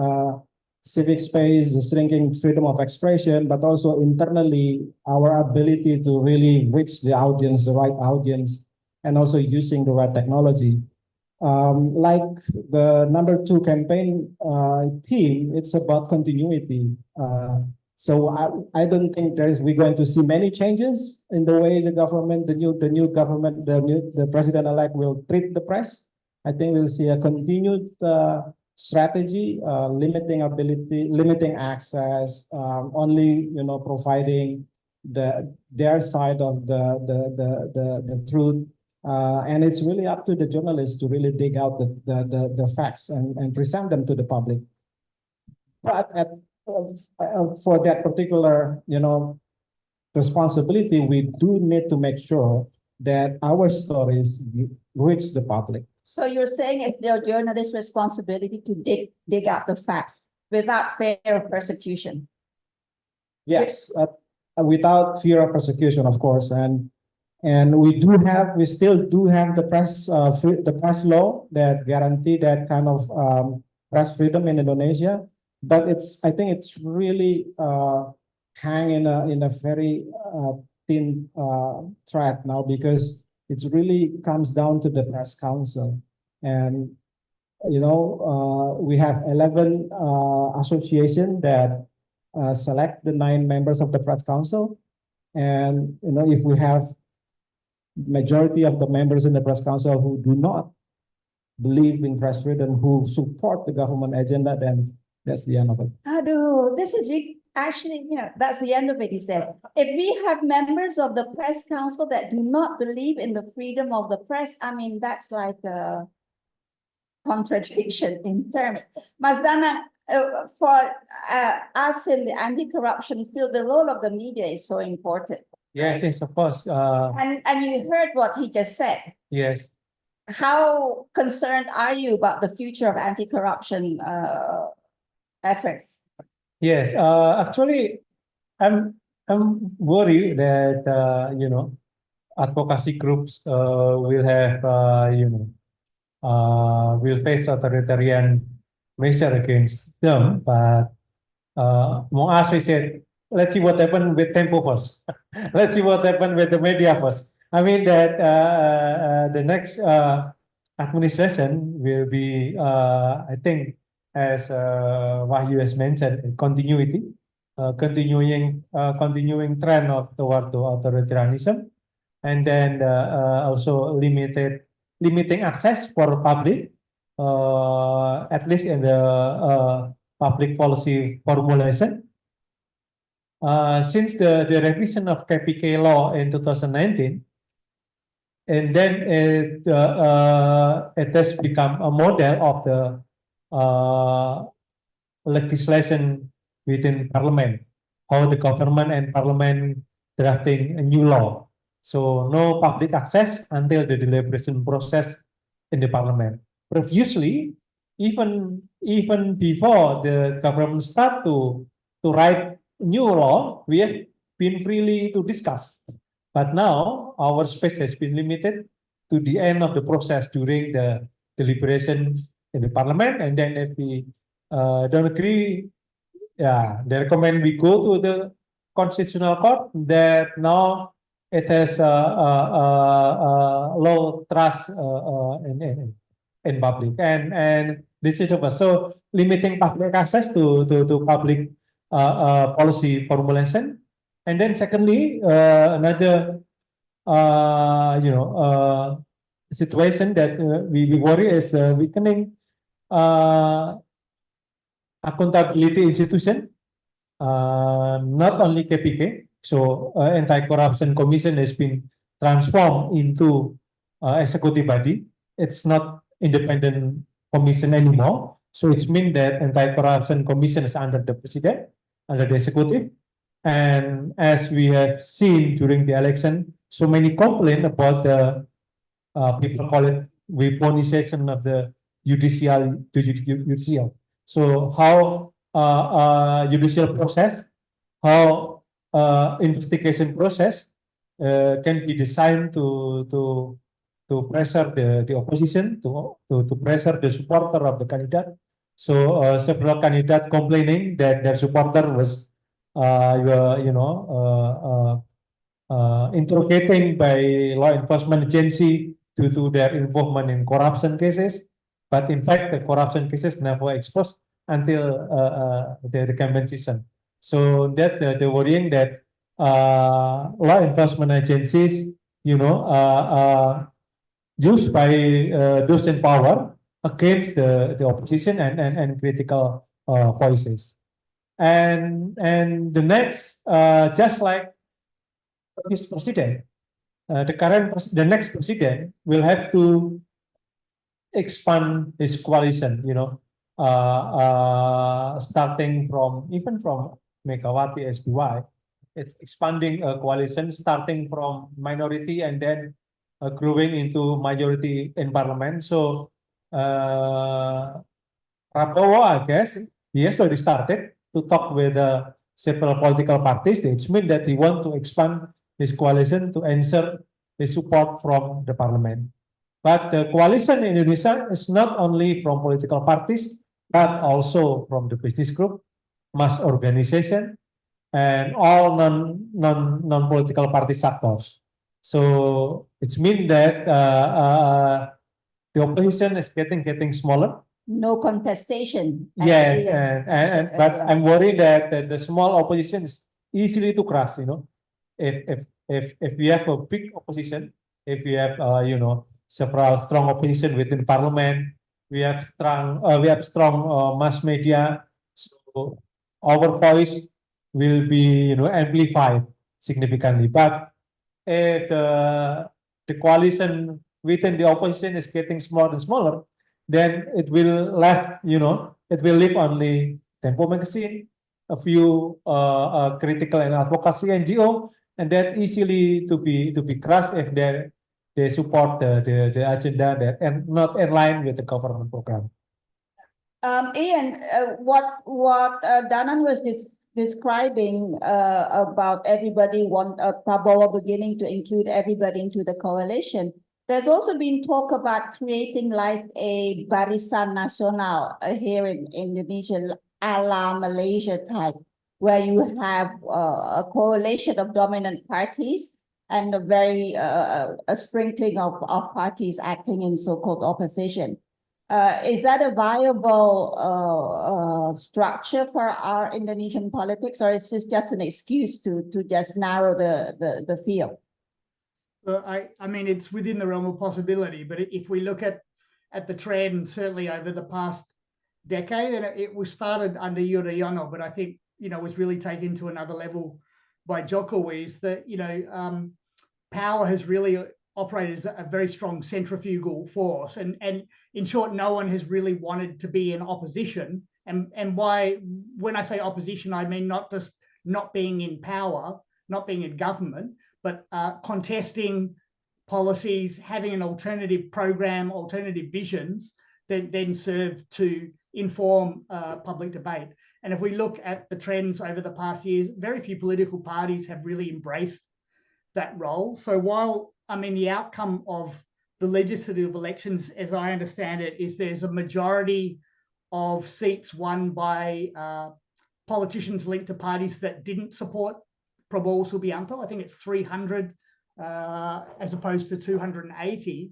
civic space, the shrinking freedom of expression, but also internally our ability to really reach the audience, the right audience, and also using the right technology. Like the #2 campaign theme, it's about continuity. So I don't think we're going to see many changes in the way the government, the new government, the president-elect will treat the press. I think we'll see a continued strategy, limiting access, only providing their side of the truth. And it's really up to the journalists to really dig out the facts and present them to the public. But for that particular, responsibility, we do need to make sure that our stories reach the public. So you're saying it's the journalist's responsibility to dig out the facts without fear of persecution? Yes, without fear of persecution, of course, and we still do have the press law that guarantee that kind of press freedom in Indonesia, but I think it's really hang in a very thin thread now, because it really comes down to the press council, and we have 11 associations that select the 9 members of the press council, and if we have majority of the members in the press council who do not believe in press freedom, who support the government agenda, then that's the end of it. Aduh, this is actually, that's the end of it, he says. If we have members of the press council that do not believe in the freedom of the press, I mean, that's like a contradiction in terms. Mas Danang, for us in the anti-corruption field, the role of the media is so important. Yes, yes, of course. And you heard what he just said. Yes. How concerned are you about the future of anti-corruption efforts? Yes, actually, I'm worried that advocacy groups will have will face authoritarian measure against them. But among us, I said, let's see what happened with Tempo first. Let's see what happened with the media first. I mean that the next administration will be, I think, as Wahyu has mentioned, continuity. continuing trend of toward to authoritarianism, and then also limiting access for public, at least in the public policy formulation. Since the revision of KPK law in 2019, and then it has become a model of the legislation within parliament, how the government and parliament drafting a new law. So no public access until the deliberation process in the parliament. Previously, even before the government start to write new law, we have been freely to discuss. But now our space has been limited to the end of the process during the deliberations in the parliament, and then if we don't agree, yeah, they recommend we go to the constitutional court. That now it has low trust in public, and this is over. So limiting public access to public policy formulation, and then secondly, another situation that we worry is weakening accountability institution, not only KPK. So Anti-Corruption Commission has been transformed into executive body. It's not independent commission anymore. So it means that Anti-Corruption Commission is under the president, under the executive. And as we have seen during the election, so many complain about the people call it weaponization of the judicial. So how judicial process, how investigation process can be designed to pressure the opposition, to pressure the supporter of the candidate. So several candidates complaining that their supporter was interrogating by law enforcement agency due to their involvement in corruption cases. But in fact, the corruption cases never exposed until the campaign season. So that's the worrying that law enforcement agencies, used by those in power against the opposition and critical voices. And the next, just like this president, the next president will have to expand his coalition, starting from Megawati SBY. It's expanding a coalition starting from minority and then growing into majority in parliament. So Prabowo, I guess, he has already started to talk with several political parties. It means that he wants to expand his coalition to ensure his support from the parliament. But the coalition in Indonesia is not only from political parties, but also from the business group, mass organization, and all non-political party sectors. So it means that the opposition is getting smaller. No contestation. Yes, Actually, but yeah. I'm worried that the small opposition is easily to crush. If we have a big opposition, if we have several strong opposition within parliament, we have strong mass media, so our voice will be amplified significantly. But if the coalition within the opposition is getting smaller and smaller, then it will leave only Tempo magazine, a few critical and advocacy NGO, and that easily to be crushed if they support the agenda that and not in line with the government program. Ian, what Danan was describing about everybody Prabowo beginning to include everybody into the coalition. There's also been talk about creating like a Barisan Nasional here in Indonesia, a la Malaysia type, where you have a coalition of dominant parties and a sprinkling of parties acting in so-called opposition. Is that a viable structure for our Indonesian politics, or is this just an excuse to just narrow the field? I mean, it's within the realm of possibility, but if we look at the trend, certainly over the past decade, and it was started under Yudhoyono, but I think, was really taken to another level by Jokowi, is that, power has really operated as a very strong centrifugal force. And in short, no one has really wanted to be in opposition. And when I say opposition, I mean not just not being in power, not being in government, but contesting policies, having an alternative program, alternative visions that then serve to inform public debate. And if we look at the trends over the past years, very few political parties have really embraced that role. So while, the outcome of the legislative elections, as I understand it, is there's a majority of seats won by politicians linked to parties that didn't support Prabowo Subianto. I think it's 300 as opposed to 280.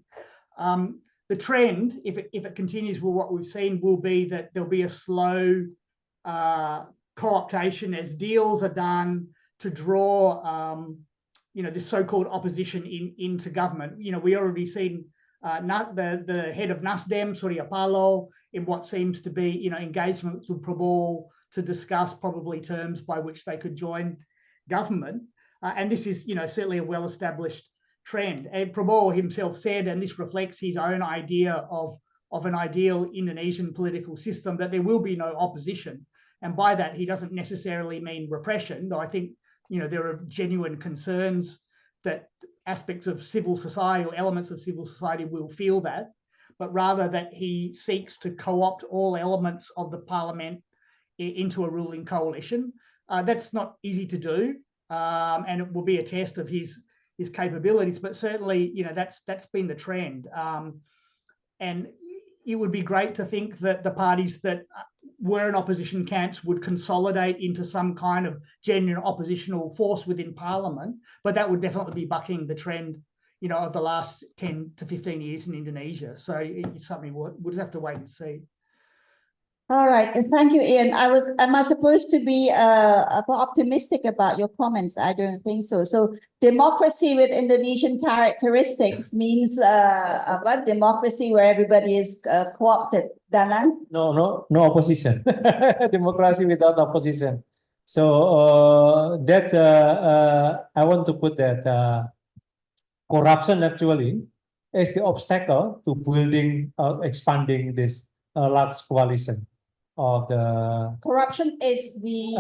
The trend, if it continues with what we've seen, will be that there'll be a slow co-optation as deals are done to draw this so-called opposition into government. We already seen the head of Nasdem, Surya Paloh, in what seems to be engagement with Prabowo to discuss probably terms by which they could join government. And this is certainly a well-established trend. And Prabowo himself said, and this reflects his own idea of an ideal Indonesian political system, that there will be no opposition. And by that, he doesn't necessarily mean repression, though I think there are genuine concerns that aspects of civil society or elements of civil society will feel that, but rather that he seeks to co-opt all elements of the parliament into a ruling coalition. That's not easy to do, and it will be a test of his capabilities, but certainly, that's been the trend. And it would be great to think that the parties that were in opposition camps would consolidate into some kind of genuine oppositional force within parliament, but that would definitely be bucking the trend, of the last 10 to 15 years in Indonesia. So it's something we'll just have to wait and see. All right, thank you, Ian. Am I supposed to be optimistic about your comments? I don't think so. So democracy with Indonesian characteristics means what? Democracy where everybody is co-opted. Danan? No opposition. Democracy without opposition. So I want to put that corruption actually is the obstacle to building, expanding this large coalition of the Corruption is the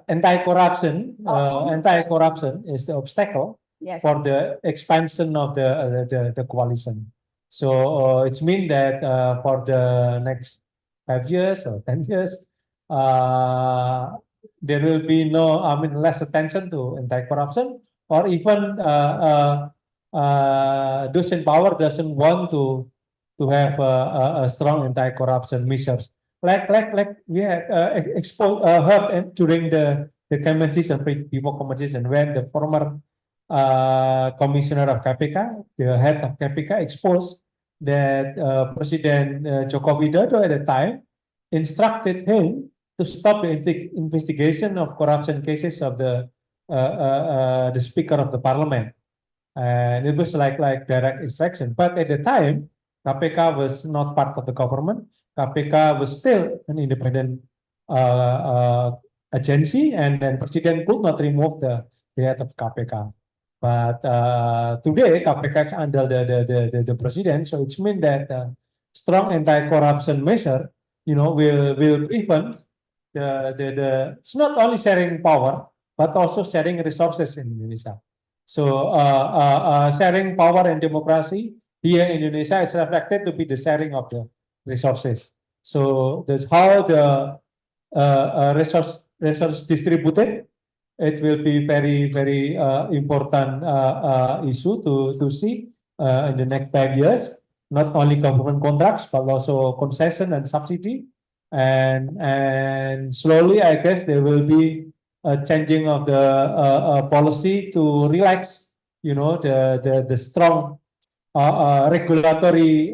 anti-corruption. Anti-corruption is the obstacle yes. for the expansion of the coalition. So it means that for the next 5 years or 10 years, there will be less attention to anti-corruption, or even those in power doesn't want to have a strong anti-corruption measures. Like we had heard during the campaign season, before campaign season, when the former commissioner of KPK, the head of KPK, exposed that President Joko Widodo at the time instructed him to stop the investigation of corruption cases of the Speaker of the Parliament, and it was like direct instruction. But at the time, KPK was not part of the government. KPK was still an independent agency, and then President could not remove the head of KPK. But today, KPK is under the President, so it means that strong anti-corruption measure, will prevent it's not only sharing power, but also sharing resources in Indonesia. So sharing power and democracy here in Indonesia is reflected to be the sharing of the resources. So that's how the resource distributed. It will be very important issue to see in the next 5 years. Not only government contracts, but also concession and subsidy. And slowly, I guess there will be a changing of the policy to relax, the strong regulatory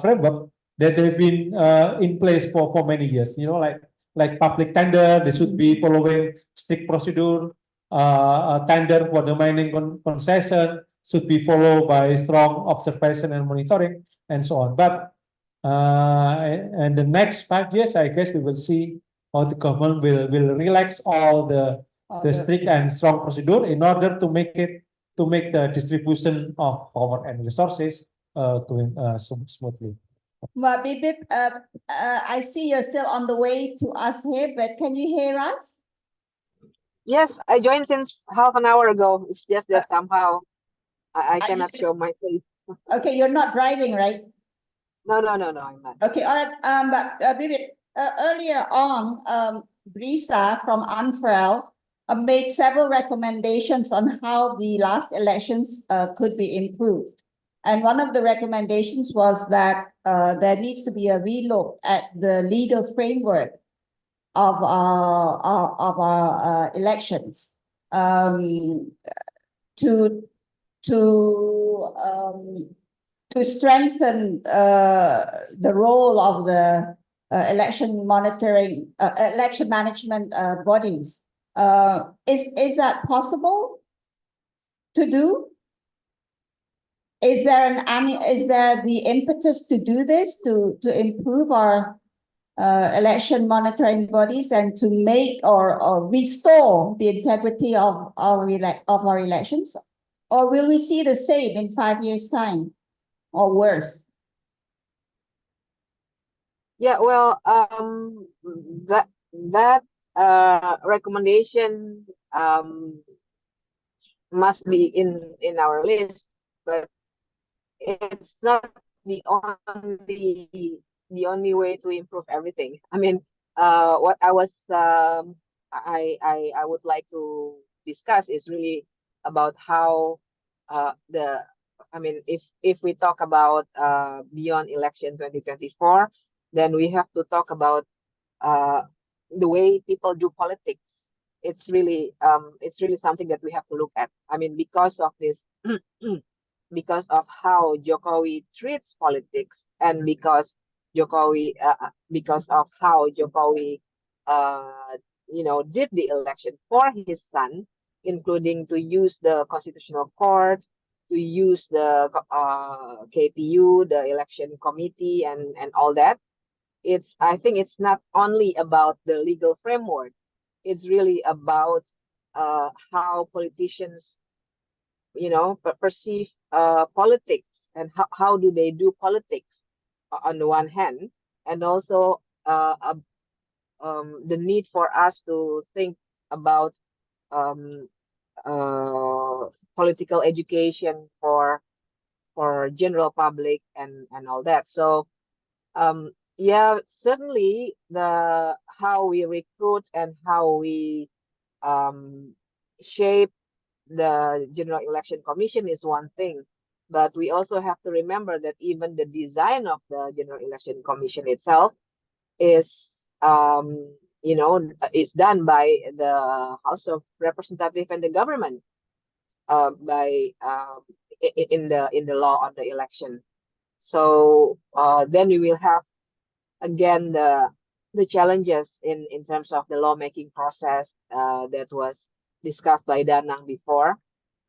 framework that they've been in place for many years. You know, like public tender, they should be following strict procedure. Tender for the mining concession should be followed by strong observation and monitoring, and so on. But and the next 5 years, I guess we will see how the government will relax all the strict and strong procedure in order to make the distribution of power and resources going smoothly. Well, Bibip, I see you're still on the way to us here, but can you hear us? Yes, I joined since half an hour ago. It's just that somehow I you cannot can- show my face. Okay, you're not driving, right? No, I'm not. Okay, all right. But Bibip, earlier on, Brisa from Anfrel made several recommendations on how the last elections could be improved. And one of the recommendations was that there needs to be a relook at the legal framework of our elections to strengthen the role of the election monitoring, election management bodies. Is that possible to do? Is there the impetus to do this, to improve our election monitoring bodies and to make or restore the integrity of our elections? Or will we see the same in 5 years' time or worse? Yeah, well, that recommendation must be in our list, but it's not the only way to improve everything. I mean, what I would like to discuss is really about how if we talk about beyond election 2024, then we have to talk about the way people do politics. It's really something that we have to look at. I mean, because of this, because of how Jokowi treats politics, and because of how Jokowi did the election for his son, including to use the constitutional court, to use the KPU, the election committee, and all that. I think it's not only about the legal framework. It's really about how politicians, perceive politics, and how do they do politics on the one hand, and also the need for us to think about political education for general public and all that. So yeah, certainly how we recruit and how we shape the General Election Commission is one thing, but we also have to remember that even the design of the General Election Commission itself is is done by the House of Representatives and the government in the law on the election. So then we will have again the challenges in terms of the lawmaking process that was discussed by Danang before,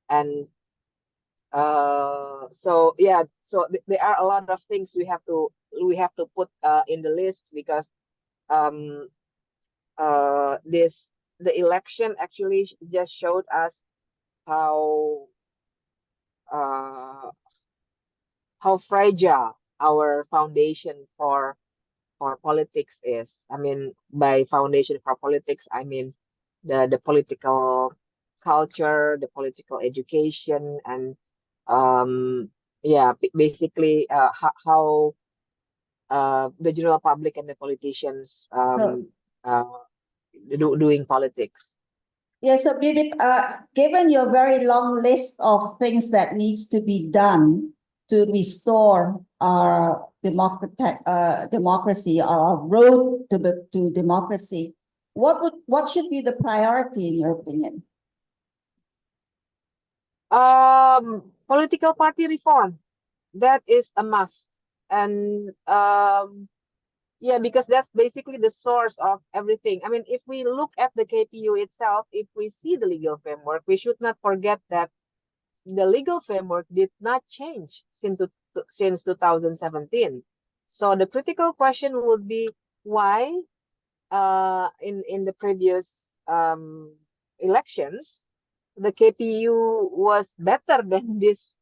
and so yeah, so there are a lot of things we have to put in the list, because the election actually just showed us how fragile our foundation for politics is. I mean, by foundation for politics, I mean the political culture, the political education, and basically how the general public and the politicians doing politics. Yeah, so Bibip, given your very long list of things that needs to be done to restore our democracy, our road to democracy, what should be the priority in your opinion? Political party reform, that is a must. And yeah, because that's basically the source of everything. I mean, if we look at the KPU itself, if we see the legal framework, we should not forget that the legal framework did not change since 2017. So the critical question would be why in the previous elections the KPU was better than this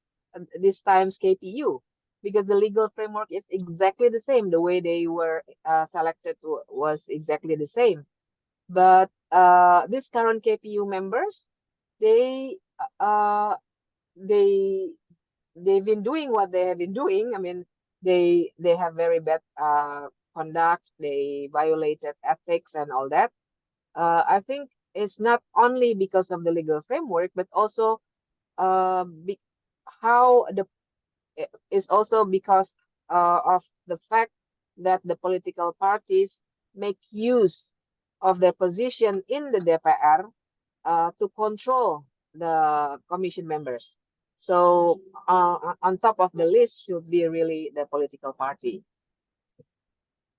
time's KPU, because the legal framework is exactly the same. The way they were selected was exactly the same. But these current KPU members, they've been doing what they have been doing. I mean, they have very bad conduct. They violated ethics and all that. I think it's not only because of the legal framework, but also how the is also because of the fact that the political parties make use of their position in the DPR to control the commission members. So on top of the list should be really the political party.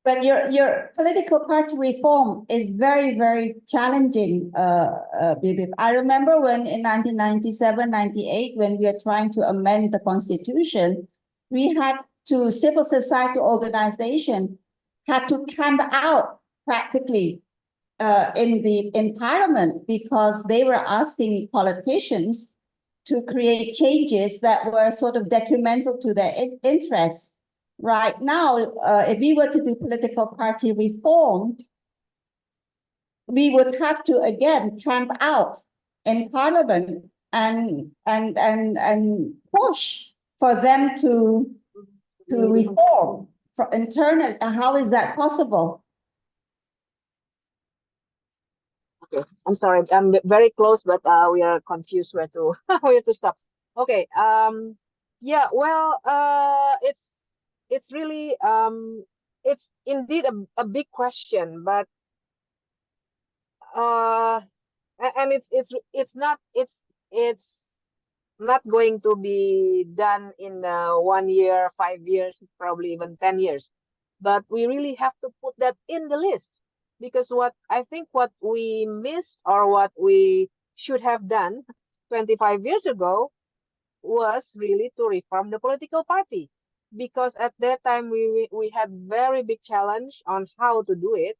But your political party reform is very, very challenging, Bibip. I remember when in 1997, 98, when we were trying to amend the constitution, we had to, civil society organization had to camp out practically in parliament because they were asking politicians to create changes that were sort of detrimental to their interests. Right now, if we were to do political party reform, we would have to again camp out in parliament and push for them to reform for internal. How is that possible? Okay, I'm sorry, I'm very close, but we are confused where to where to stop. Okay, yeah, well, it's really it's indeed a big question, but and it's not going to be done in 1 year, 5 years, probably even 10 years. But we really have to put that in the list, because what I think what we missed or what we should have done 25 years ago was really to reform the political party, because at that time we had very big challenge on how to do it.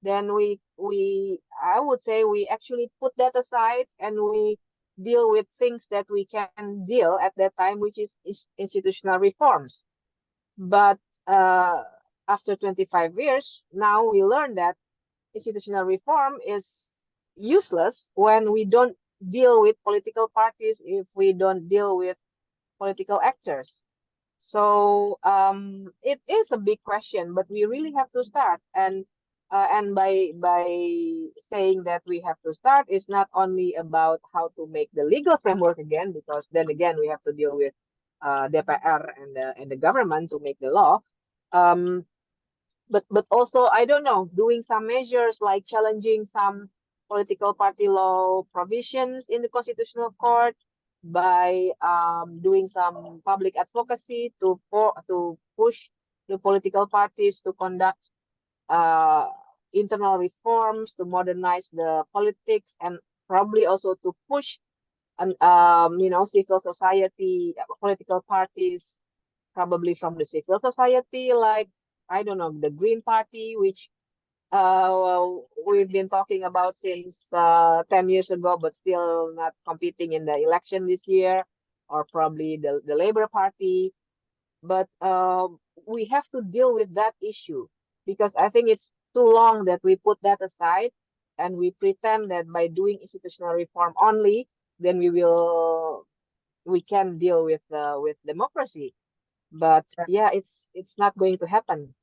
Then I would say we actually put that aside and we deal with things that we can deal at that time, which is institutional reforms. But after 25 years, now we learn that institutional reform is useless when we don't deal with political parties, if we don't deal with political actors. So it is a big question, but we really have to start. And by saying that we have to start is not only about how to make the legal framework again, because then again we have to deal with DPR and the government to make the law. But also, I don't know, doing some measures like challenging some political party law provisions in the Constitutional Court, by doing some public advocacy to push the political parties to conduct internal reforms, to modernize the politics, and probably also to push civil society, political parties, probably from the civil society, like, I don't know, the Green Party, which we've been talking about since 10 years ago, but still not competing in the election this year, or probably the Labour Party. But we have to deal with that issue, because I think it's too long that we put that aside and we pretend that by doing institutional reform only, then we can deal with democracy. But yeah, it's not going to happen.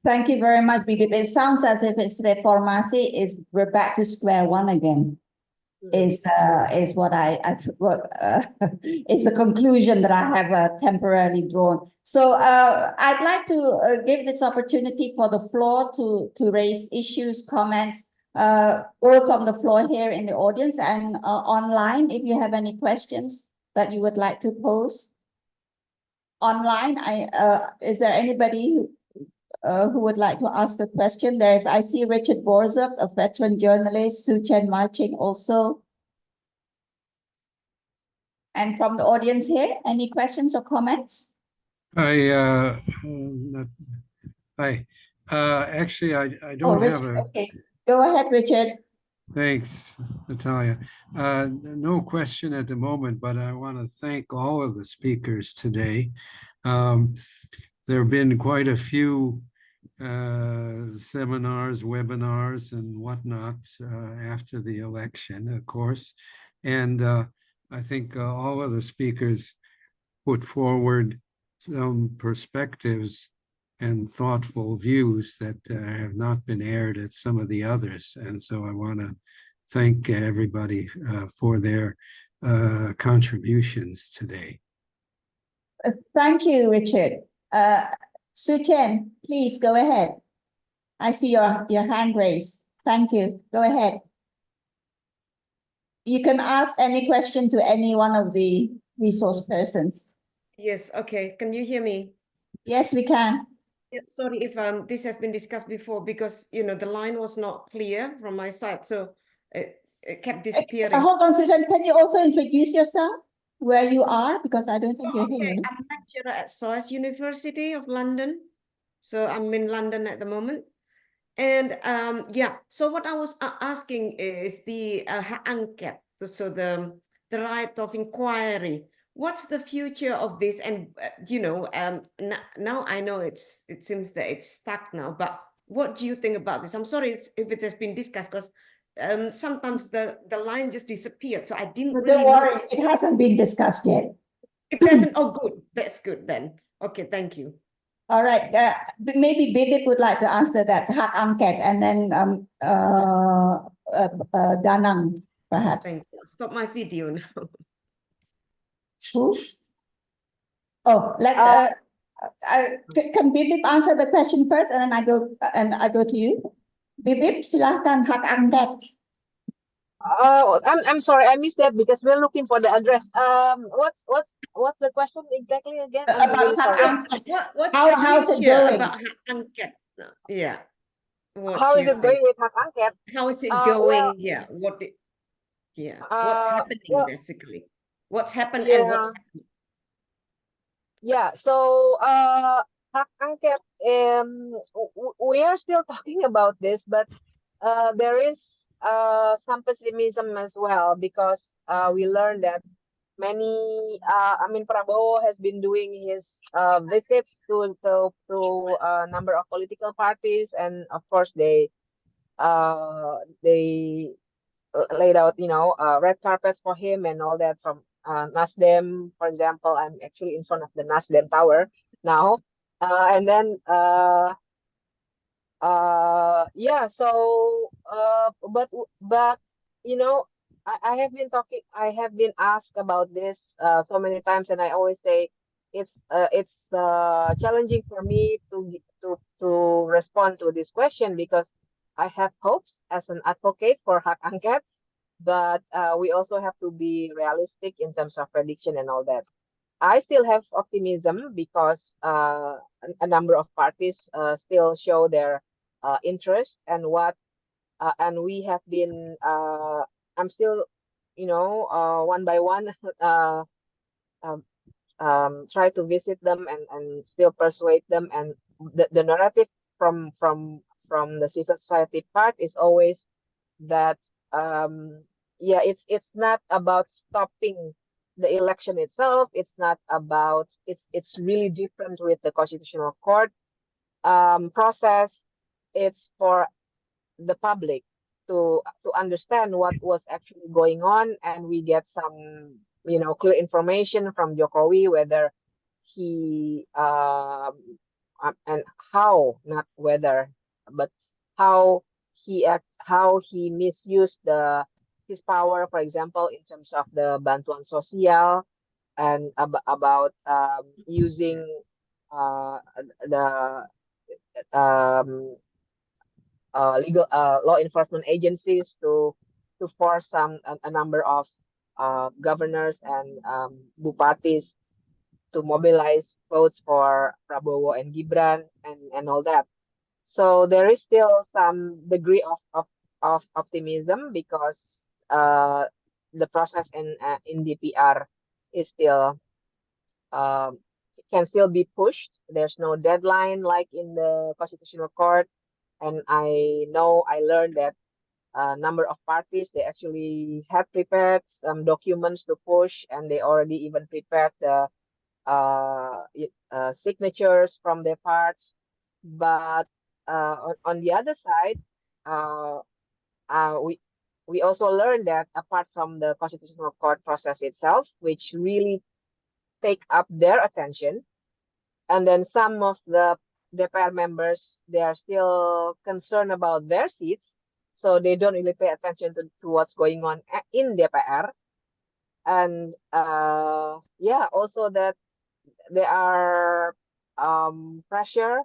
Thank you very much, Bibip. It sounds as if it's reformasi, we're back to square one again. Is what is the conclusion that I have temporarily drawn. So I'd like to give this opportunity for the floor to raise issues, comments, both on the floor here in the audience and online, if you have any questions that you would like to pose. online, is there anybody who would like to ask a question? I see Richard Borzuk, a veteran journalist, Sue Chen Marching also. And from the audience here, any questions or comments? Actually, I Oh, don't Rich, have a, okay, go ahead, Richard. thanks, Natalia. No question at the moment, but I want to thank all of the speakers today. There have been quite a few seminars, webinars, and whatnot after the election, of course. And I think all of the speakers put forward some perspectives and thoughtful views that have not been aired at some of the others. And so I want to thank everybody for their contributions today. Thank you, Richard. Sue Chen, please go ahead. I see your hand raised. Thank you. Go ahead. You can ask any question to any one of the resource persons. Yes, okay. Can you hear me? Yes, we can. Yeah, sorry if this has been discussed before because the line was not clear from my side, so it kept disappearing. Hold on, Susan. Can you also introduce yourself, where you are? Because I don't think you're Okay, here. I'm a lecturer at SOAS University of London. So I'm in London at the moment. And yeah, so what I was asking is the hak angket, so the right of inquiry. What's the future of this? And now I know it seems that it's stuck now. But what do you think about this? I'm sorry if it has been discussed because sometimes the line just disappeared, so I didn't But really don't know. worry, it hasn't been discussed yet. It hasn't. Oh, good. That's good then. Okay, thank you. All right. Maybe Bibip would like to answer that hak angket, and then Danang, perhaps. Thank you. Stop my video now. Who? Oh, can Bibip answer the question first, and then I go to you. Bibip, silahkan hak angket. I'm sorry, I missed that because we're looking for the address. What's the question exactly again? I'm About really hak sorry. angket. What's How's the it future going? about hak angket? Yeah. What How do is you it going think? with hak angket? How is it Well, going? Yeah. What's happening well, basically? What's happened and what's yeah, happening? yeah. So, hak angket, we are still talking about this, but there is some pessimism as well because we learned that many, Prabowo has been doing his visits to a number of political parties, and of course they laid out, red carpets for him and all that from Nasdem, for example. I'm actually in front of the Nasdem Tower now, and then yeah. So but I have been talking. I have been asked about this so many times, and I always say it's challenging for me to respond to this question because I have hopes as an advocate for hak angket, but we also have to be realistic in terms of prediction and all that. I still have optimism because a number of parties still show their interest and and we have been. I'm still, one by one, try to visit them and still persuade them. And the narrative from the civil society part is always that yeah, it's not about stopping the election itself. It's not about it's really different with the constitutional court process. It's for the public to understand what was actually going on, and we get some clear information from Jokowi whether he and how, not whether, but how he acts, how he misused his power, for example, in terms of the bantuan sosial, and about using the um, legal law enforcement agencies to force a number of governors and bupatis to mobilize votes for Prabowo and Gibran and all that. So there is still some degree of optimism because the process in DPR is still can still be pushed. There's no deadline like in the Constitutional Court, and I learned that a number of parties, they actually had prepared some documents to push, and they already even prepared the signatures from their parts. But on the other side, we also learned that apart from the Constitutional Court process itself, which really take up their attention, and then some of the DPR members, they are still concerned about their seats, so they don't really pay attention to what's going on in DPR. And also that there are pressure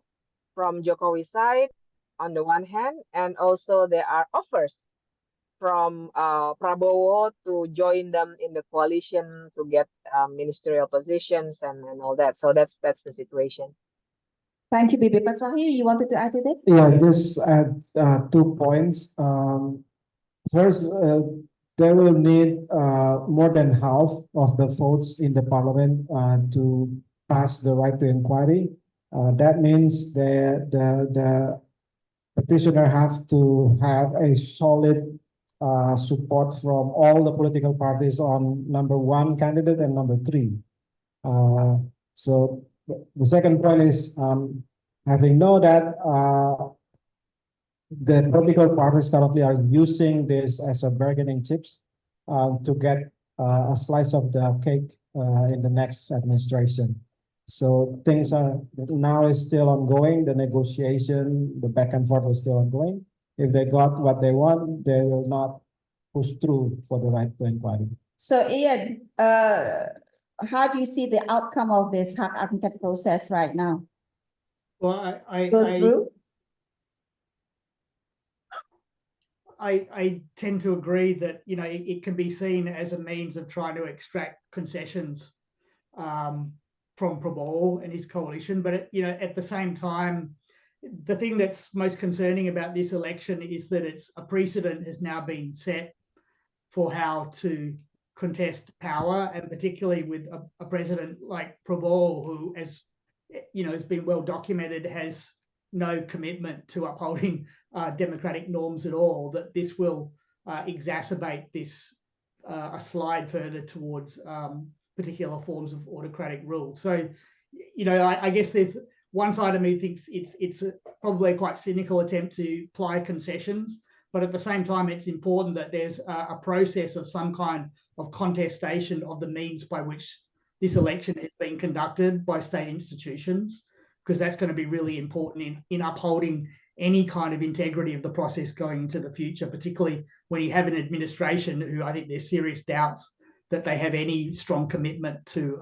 from Jokowi's side on the one hand, and also there are offers from Prabowo to join them in the coalition to get ministerial positions and all that. So that's the situation. Thank you, Bibi. Mas Wahyu, you wanted to add to this? Yeah, just add 2 points. First, they will need more than half of the votes in the parliament to pass the right to inquiry. That means the petitioner have to have a solid support from all the political parties on number 1 candidate and number 3. So the second point is having know that the political parties currently are using this as a bargaining chips to get a slice of the cake in the next administration. So things are now is still ongoing. The negotiation, the back and forth is still ongoing. If they got what they want, they will not push through for the right to inquiry. So Ian, how do you see the outcome of this hak angket process right now? Well, Go through? I tend to agree that, you know, it can be seen as a means of trying to extract concessions from Prabowo and his coalition. But, you know, at the same time, the thing that's most concerning about this election is that a precedent has now been set for how to contest power, and particularly with a president like Prabowo, who, as you know, has been well documented, has no commitment to upholding democratic norms at all, that this will exacerbate this a slide further towards particular forms of autocratic rule. So, you know, I guess there's one side of me thinks it's probably a quite cynical attempt to apply concessions, but at the same time, it's important that there's a process of some kind of contestation of the means by which this election has been conducted by state institutions, because that's going to be really important in upholding any kind of integrity of the process going into the future, particularly when you have an administration who I think there's serious doubts that they have any strong commitment to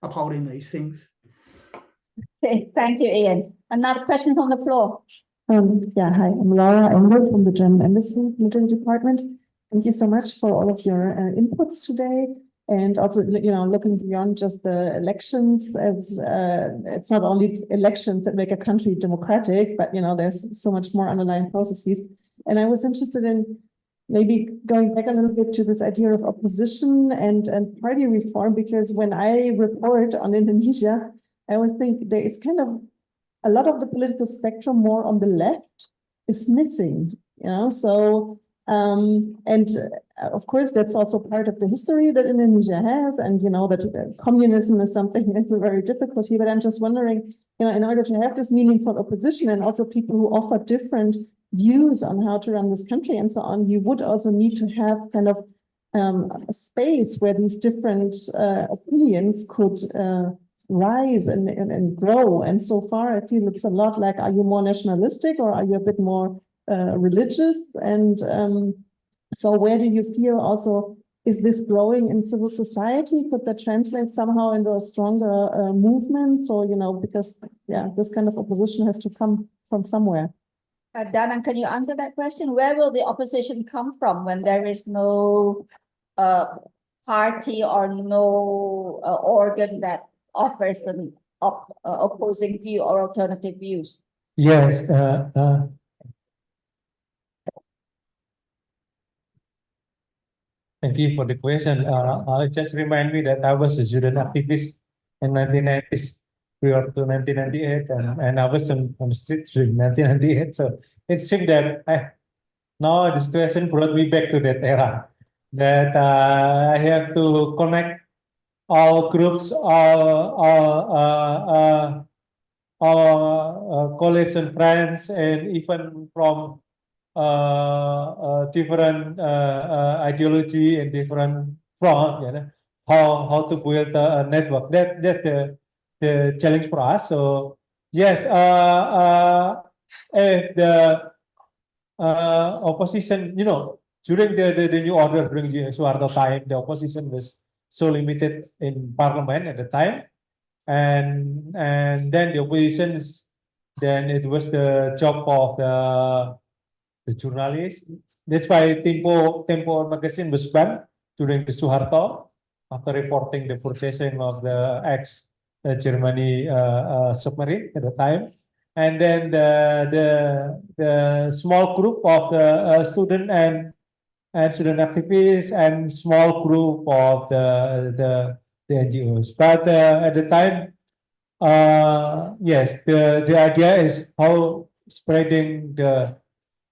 upholding these things. Okay, thank you, Ian. Another question from the floor. Yeah, hi, I'm Laura Engel from the German Embassy Military Department. Thank you so much for all of your inputs today. And also, you know, looking beyond just the elections, as it's not only elections that make a country democratic, but, you know, there's so much more underlying processes. And I was interested in maybe going back a little bit to this idea of opposition and party reform, because when I report on Indonesia, I always think there is kind of a lot of the political spectrum more on the left is missing, you know, so of course that's also part of the history that Indonesia has, and you know that communism is something that's a very difficulty, but I'm just wondering, you know, in order to have this meaningful opposition and also people who offer different views on how to run this country and so on, you would also need to have kind of a space where these different opinions could rise and grow. And so far, I feel it's a lot like, are you more nationalistic or are you a bit more religious? And so where do you feel also, is this growing in civil society? Could that translate somehow into a stronger movement? So, you know, because, yeah, this kind of opposition has to come from somewhere. Dana, can you answer that question? Where will the opposition come from when there is no party or no organ that offers an opposing view or alternative views. Yes, thank you for the question. It just remind me that I was a student activist in 1990s prior to 1998, and I was on the street during 1998. So it seemed that now the situation brought me back to that era. That I have to connect all groups, all colleagues and friends, and even from different ideology and different front, you know, how to build a network. That's the challenge for us. So yes, if the opposition, you know, during the new order, during the Suharto time, the opposition was so limited in parliament at the time, and then the oppositions, then it was the job of the journalists. That's why Tempo magazine was banned during the Suharto after reporting the purchasing of the ex-Germany submarine at the time. And then the small group of the student and student activists and small group of the NGOs. But at the time, yes, the idea is how spreading the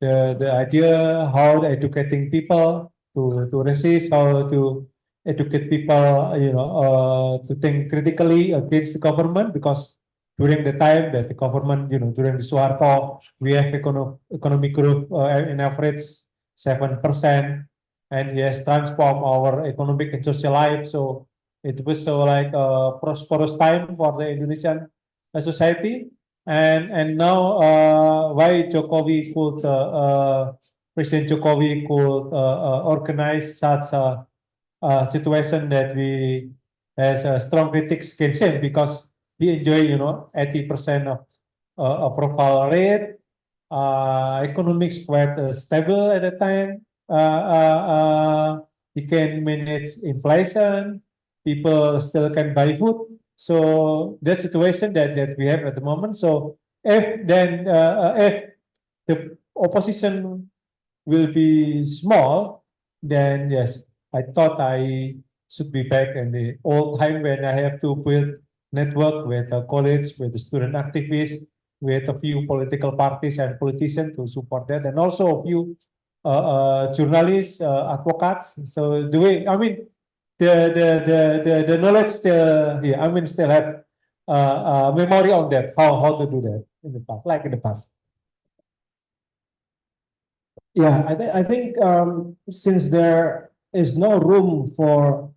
idea, how educating people to resist, how to educate people, you know, to think critically against the government, because during the time that the government, you know, during the Suharto, we have economic growth in average 7%, and he has transformed our economic and social life. So it was so like a prosperous time for the Indonesian society. And now why Jokowi could President Jokowi could organize such a situation that we as strong critics can say, because he enjoy, you know, 80% of approval rate. Economics quite stable at the time. He can manage inflation. People still can buy food. So that situation that we have at the moment. So if the opposition will be small, then yes, I thought I should be back in the old time when I have to build network with colleagues, with the student activists, with a few political parties and politicians to support that, and also a few journalists, advocates. So the way, I mean, the knowledge still here. I mean, still have memory on that, how to do that in the past, like in the past. Yeah, I think since there is no room for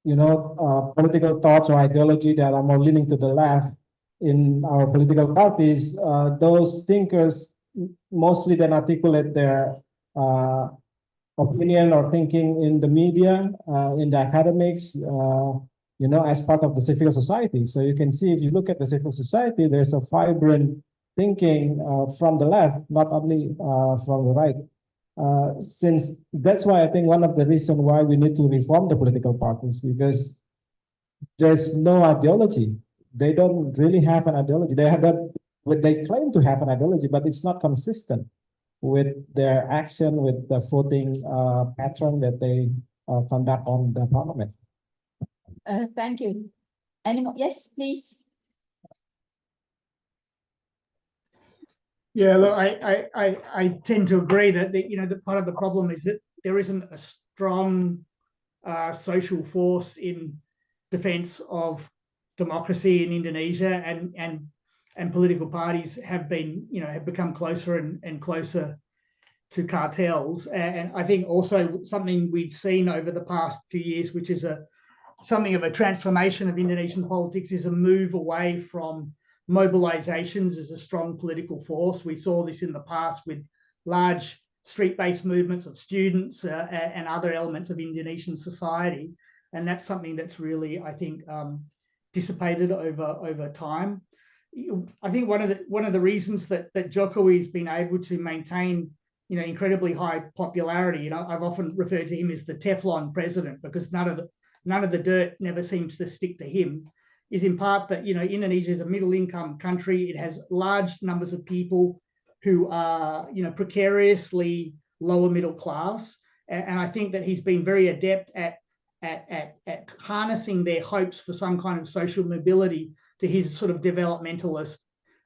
political thoughts or ideology that are more leaning to the left in our political parties, those thinkers mostly then articulate their opinion or thinking in the media, in the academics, as part of the civil society. So you can see, if you look at the civil society, there's a vibrant thinking from the left, not only from the right. Since that's why I think one of the reasons why we need to reform the political parties, because there's no ideology. They don't really have an ideology. They claim to have an ideology, but it's not consistent with their action, with the voting pattern that they conduct on the parliament. Thank you. Any more? Yes, please. Yeah, look, I tend to agree that the part of the problem is that there isn't a strong social force in defense of democracy in Indonesia, and political parties have become closer and closer to cartels. And I think also something we've seen over the past few years, which is something of a transformation of Indonesian politics, is a move away from mobilizations as a strong political force. We saw this in the past with large street-based movements of students and other elements of Indonesian society, and that's something that's really, I think, dissipated over time. I think one of the reasons that Jokowi has been able to maintain incredibly high popularity, I've often referred to him as the Teflon president, because none none of the dirt never seems to stick to him, is in part that, Indonesia is a middle-income country. It has large numbers of people who are, precariously lower middle class. And I think that he's been very adept at harnessing their hopes for some kind of social mobility to his sort of developmentalist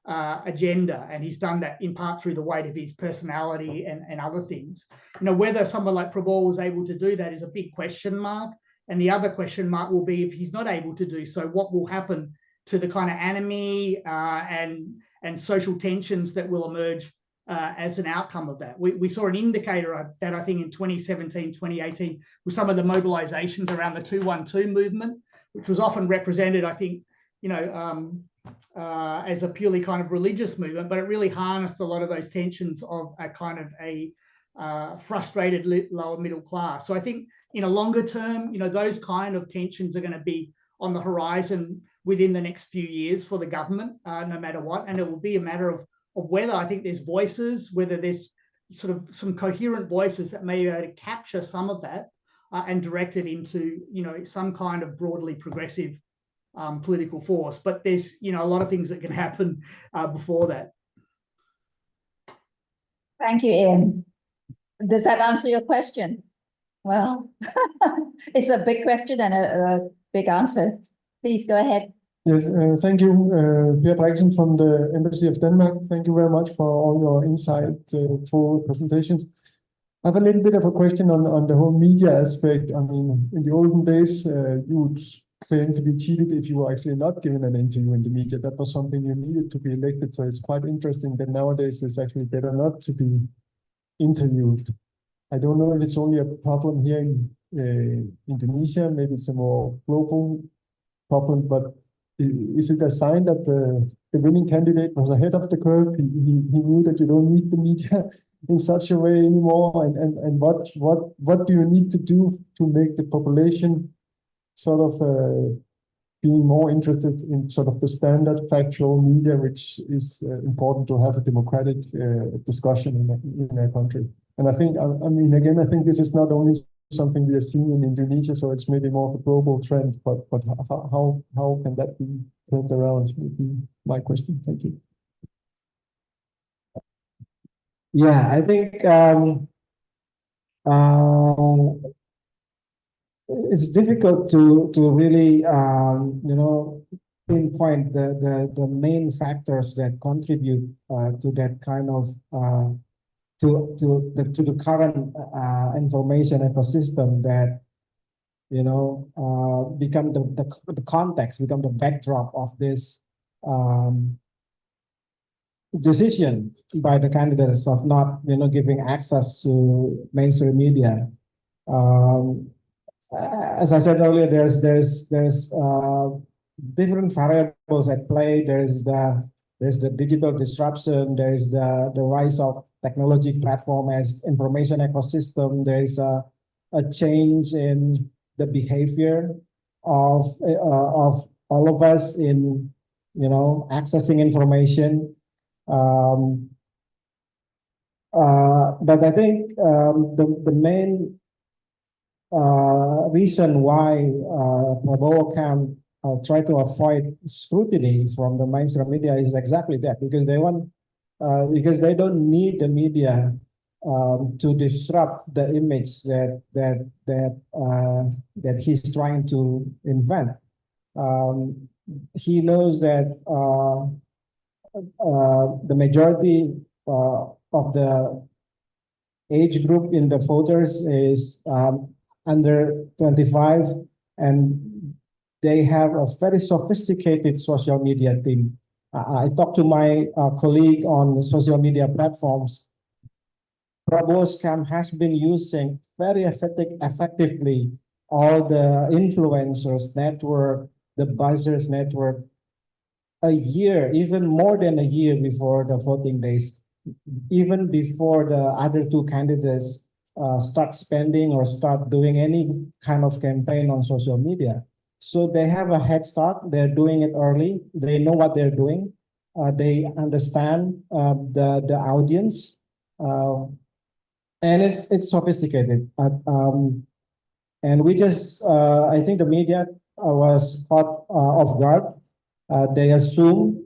agenda. And he's done that in part through the weight of his personality and other things. Whether someone like Prabowo was able to do that is a big question mark. And the other question mark will be, if he's not able to do so, what will happen to the kind of enemy and social tensions that will emerge as an outcome of that. We saw an indicator of that, I think, in 2017, 2018, with some of the mobilizations around the 212 movement, which was often represented, I think, as a purely kind of religious movement, but it really harnessed a lot of those tensions of a kind of a frustrated lower middle class. So I think in a longer term, those kind of tensions are going to be on the horizon within the next few years for the government, no matter what. And it will be a matter of whether, I think, there's voices, whether there's sort of some coherent voices that may be able to capture some of that and direct it into, some kind of broadly progressive political force. But there's, a lot of things that can happen before that. Thank you, Ian. Does that answer your question? Well, it's a big question and a big answer. Please go ahead. Yes, thank you, Per Brexen from the Embassy of Denmark. Thank you very much for all your insightful presentations. I have a little bit of a question on the whole media aspect. I mean, in the olden days, you would claim to be cheated if you were actually not given an interview in the media. That was something you needed to be elected. So it's quite interesting that nowadays it's actually better not to be interviewed. I don't know if it's only a problem here in Indonesia. Maybe it's a more global problem, but is it a sign that the winning candidate was ahead of the curve? He knew that you don't need the media in such a way anymore. And what do you need to do to make the population sort of being more interested in sort of the standard factual media, which is important to have a democratic discussion in a country? And I think, I mean, again, I think this is not only something we are seeing in Indonesia, so it's maybe more of a global trend, but how can that be turned around would be my question. Thank you. Yeah, I think it's difficult to really pinpoint the main factors that contribute to that kind of to the current information ecosystem that become the context, become the backdrop of this decision by the candidates of not giving access to mainstream media. As I said earlier, there's different variables at play. There's the digital disruption. There's the rise of technology platform as information ecosystem. There is a change in the behavior of all of us in accessing information. But I think the main reason why Prabowo can try to avoid scrutiny from the mainstream media is exactly that, because they don't need the media to disrupt the image that he's trying to invent. He knows that the majority of the age group in the voters is under 25, and they have a very sophisticated social media team. I talked to my colleague on social media platforms. Prabowo's camp has been using very effectively all the influencers network, the buzzers network, a year, even more than a year before the voting days, even before the other two candidates start spending or start doing any kind of campaign on social media. So they have a head start. They're doing it early. They know what they're doing. They understand the audience, and it's sophisticated. And we just, I think the media was caught off guard. They assume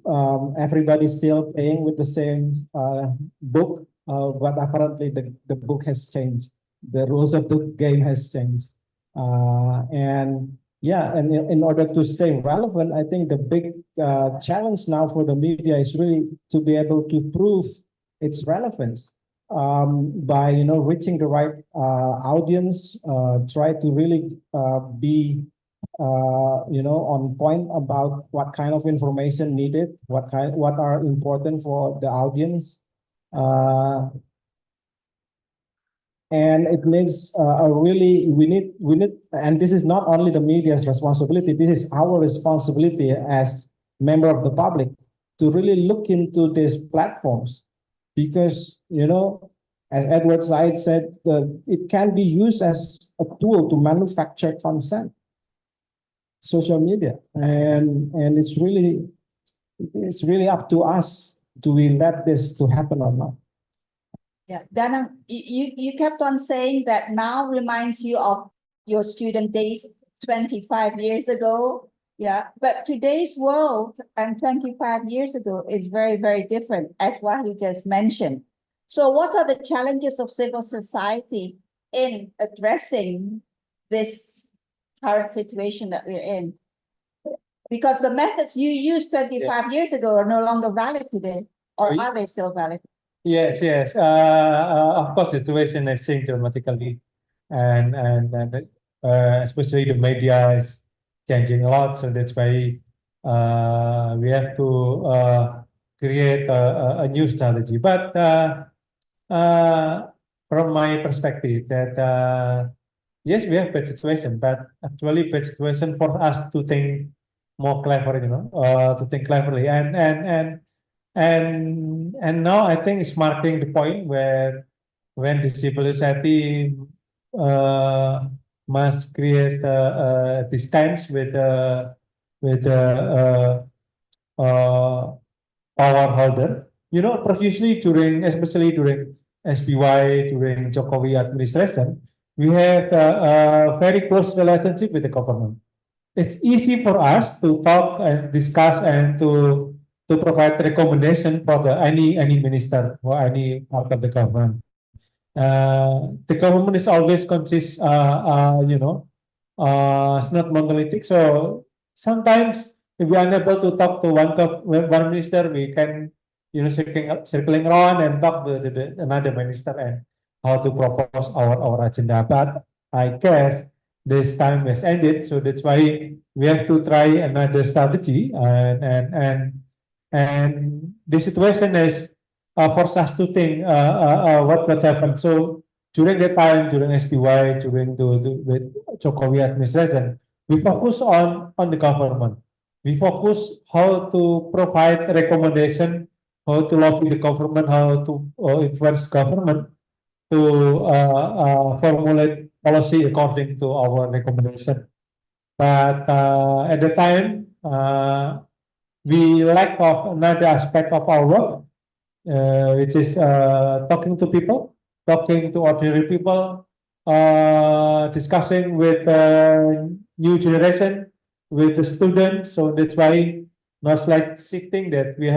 everybody's still paying with the same book, but apparently the book has changed. The rules of the game has changed. And yeah, and in order to stay relevant, I think the big challenge now for the media is really to be able to prove its relevance by reaching the right audience, try to really be on point about what kind of information needed, what are important for the audience. And it needs we need, and this is not only the media's responsibility, this is our responsibility as member of the public to really look into these platforms, because, as Edward Said said, it can be used as a tool to manufacture consent, social media, and it's really up to us, do we let this to happen or not? Yeah, Dana, you kept on saying that now reminds you of your student days 25 years ago. Yeah, but today's world and 25 years ago is very, very different, as what you just mentioned. So what are the challenges of civil society in addressing this current situation that we're in? Because the methods you used 25 years ago are no longer valid today, or are they still valid? Yes. Of course, the situation has changed dramatically, and especially the media is changing a lot. So that's why we have to create a new strategy. But from my perspective, that yes, we have bad situation, but actually bad situation for us to think more clever, to think cleverly, and now I think it's marking the point where when the civil society must create a distance with power holder. Previously especially during SBY, during Jokowi administration, we have a very close relationship with the government. It's easy for us to talk and discuss and to provide recommendation for any minister or any part of the government. The government is always consist, it's not monolithic. So sometimes if we are unable to talk to one minister, we can, circling around and talk to another minister and how to propose our agenda. But I guess this time has ended, so that's why we have to try another strategy, and the situation has forced us to think what happened. So during that time, during SPY, during the Jokowi administration, we focus on the government. We focus how to provide recommendation, how to lobby the government, how to influence government to formulate policy according to our recommendation. But at the time, we lack of another aspect of our work, which is talking to people, talking to ordinary people, discussing with new generation, with the students. So that's why not like sitting that we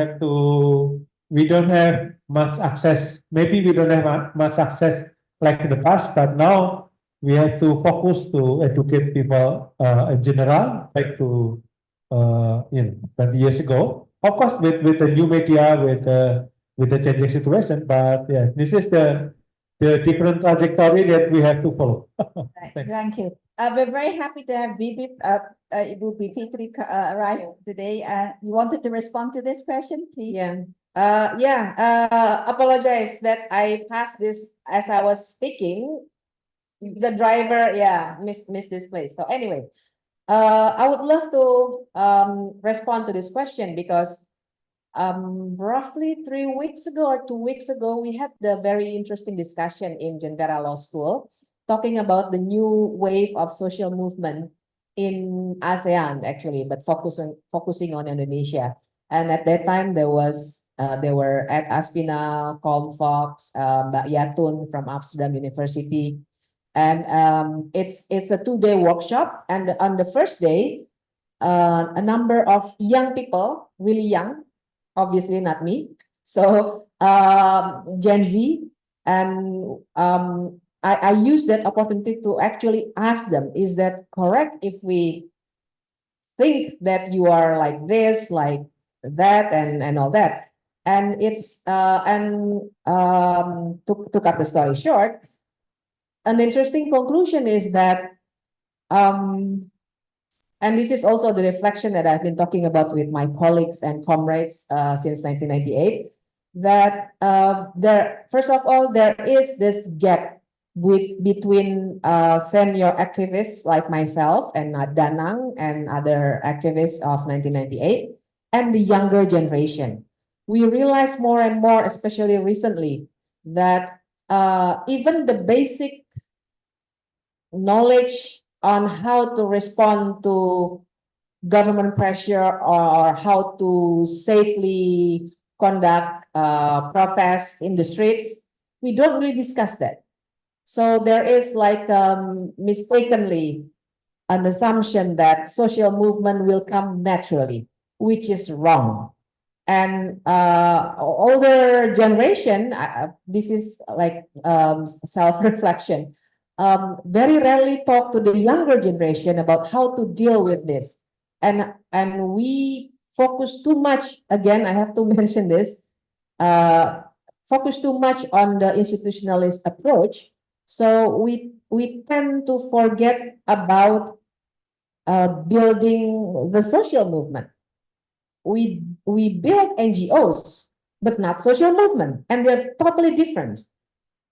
don't have much access. Maybe we don't have much access like in the past, but now we have to focus to educate people in general, like to 20 years ago. Of course, with the new media, with the changing situation, but yes, this is the different trajectory that we have to follow. Right, thank you. We're very happy to have Ibu Bivitri arrive today. You wanted to respond to this question, please? Apologize that I passed this as I was speaking. The driver, missed this place. So anyway, I would love to respond to this question because roughly 3 weeks ago or 2 weeks ago, we had the very interesting discussion in Jentera Law School talking about the new wave of social movement in ASEAN, actually, but focusing on Indonesia. And at that time, there were at Aspinall, Colm Fox, Mbak Yatun from Amsterdam University, And it's a 2-day workshop. And on the first day, a number of young people, really young, obviously not me. So Gen Z, and I use that opportunity to actually ask them, is that correct if we think that you are like this, like that, and all that? And it's to cut the story short, an interesting conclusion is that and this is also the reflection that I've been talking about with my colleagues and comrades since 1998, that first of all, there is this gap between senior activists like myself and Danang and other activists of 1998 and the younger generation. We realize more and more, especially recently, that even the basic knowledge on how to respond to government pressure or how to safely conduct protests in the streets, we don't really discuss that. So there is like mistakenly an assumption that social movement will come naturally, which is wrong. And older generation, this is like self-reflection, very rarely talk to the younger generation about how to deal with this. And we focus too much, again, I have to mention this, focus too much on the institutionalist approach. So we tend to forget about building the social movement. We build NGOs, but not social movement, and they're totally different.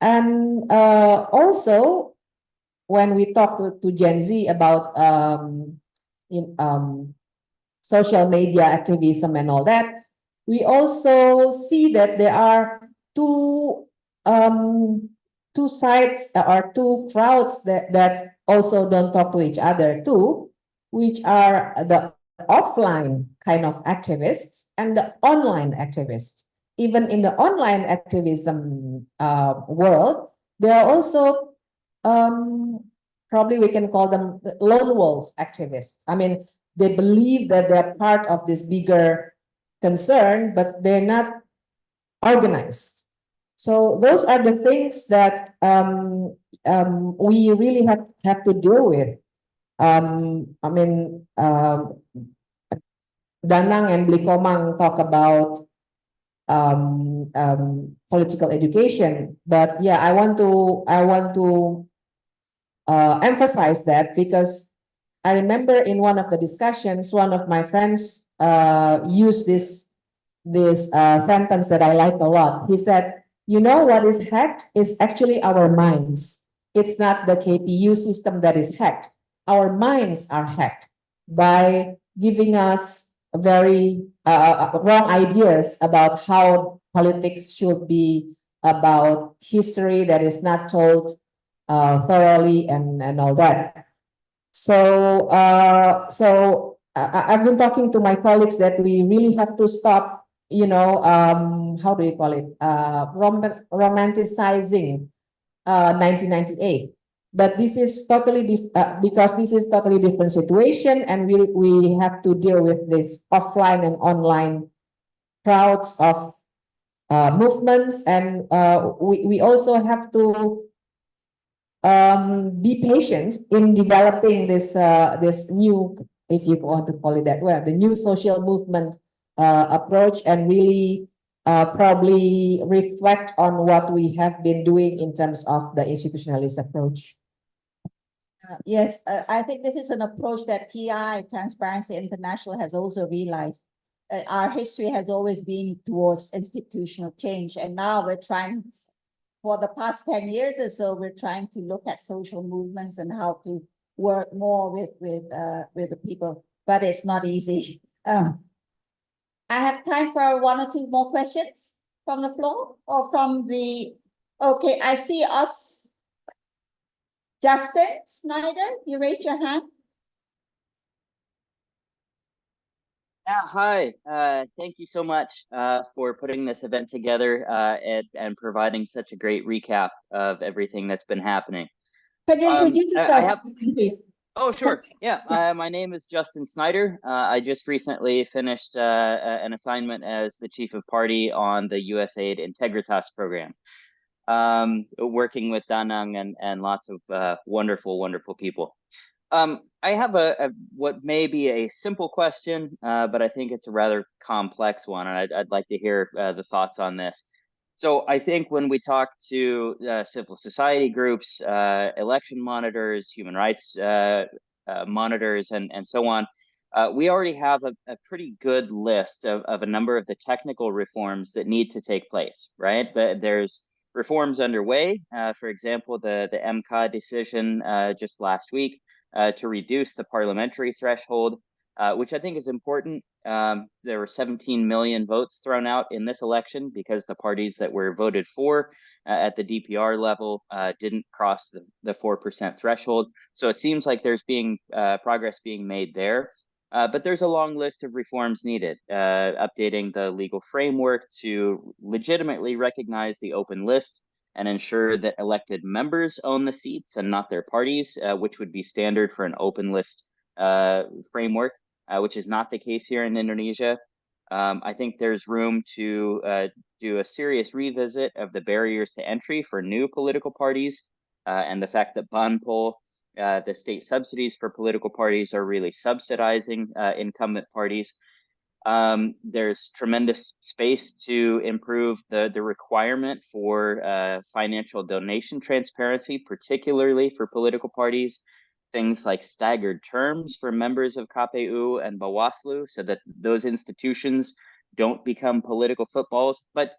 And also, when we talk to Gen Z about social media activism and all that, we also see that there are two sides or two crowds that also don't talk to each other too, which are the offline kind of activists and the online activists. Even in the online activism world, there are also probably we can call them lone wolf activists. I mean, they believe that they're part of this bigger concern, but they're not organized. So those are the things that we really have to deal with. I mean, Danang and Blikomang talk about political education, but yeah, I want to emphasize that because I remember in one of the discussions, one of my friends used this sentence that I like a lot. He said, "You know what is hacked is actually our minds. It's not the KPU system that is hacked. Our minds are hacked by giving us very wrong ideas about how politics should be, about history that is not told thoroughly and all that." So I've been talking to my colleagues that we really have to stop, how do you call it, romanticizing 1998. But this is totally because this is totally different situation, and we have to deal with this offline and online crowds of movements, and we also have to be patient in developing this new, if you want to call it that way, the new social movement approach, and really probably reflect on what we have been doing in terms of the institutionalist approach. Yes, I think this is an approach that TI, Transparency International, has also realized. Our history has always been towards institutional change, and now we're trying, for the past 10 years or so, we're trying to look at social movements and how to work more with the people, but it's not easy. I have time for one or two more questions from the floor or from the, okay, I see us. Justin Snyder, you raised your hand. Yeah, hi. Thank you so much for putting this event together and providing such a great recap of everything that's been happening. Can you introduce I yourself, have- please? Oh, sure. Yeah. My name is Justin Snyder. I just recently finished an assignment as the chief of party on the USAID Integritas program, working with Danang and lots of wonderful, wonderful people. I have what may be a simple question, but I think it's a rather complex one, and I'd like to hear the thoughts on this. So I think when we talk to civil society groups, election monitors, human rights monitors, and so on, we already have a pretty good list of a number of the technical reforms that need to take place, right? But there's reforms underway. For example, the MCA decision just last week to reduce the parliamentary threshold, which I think is important. There were 17 million votes thrown out in this election because the parties that were voted for at the DPR level didn't cross the 4% threshold. So it seems like there's progress being made there. But there's a long list of reforms needed, updating the legal framework to legitimately recognize the open list and ensure that elected members own the seats and not their parties, which would be standard for an open list framework. Which is not the case here in Indonesia. I think there's room to do a serious revisit of the barriers to entry for new political parties, and the fact that Banpol, the state subsidies for political parties, are really subsidizing incumbent parties. There's tremendous space to improve the requirement for financial donation transparency, particularly for political parties. Things like staggered terms for members of KPU and Bawaslu, so that those institutions don't become political footballs. But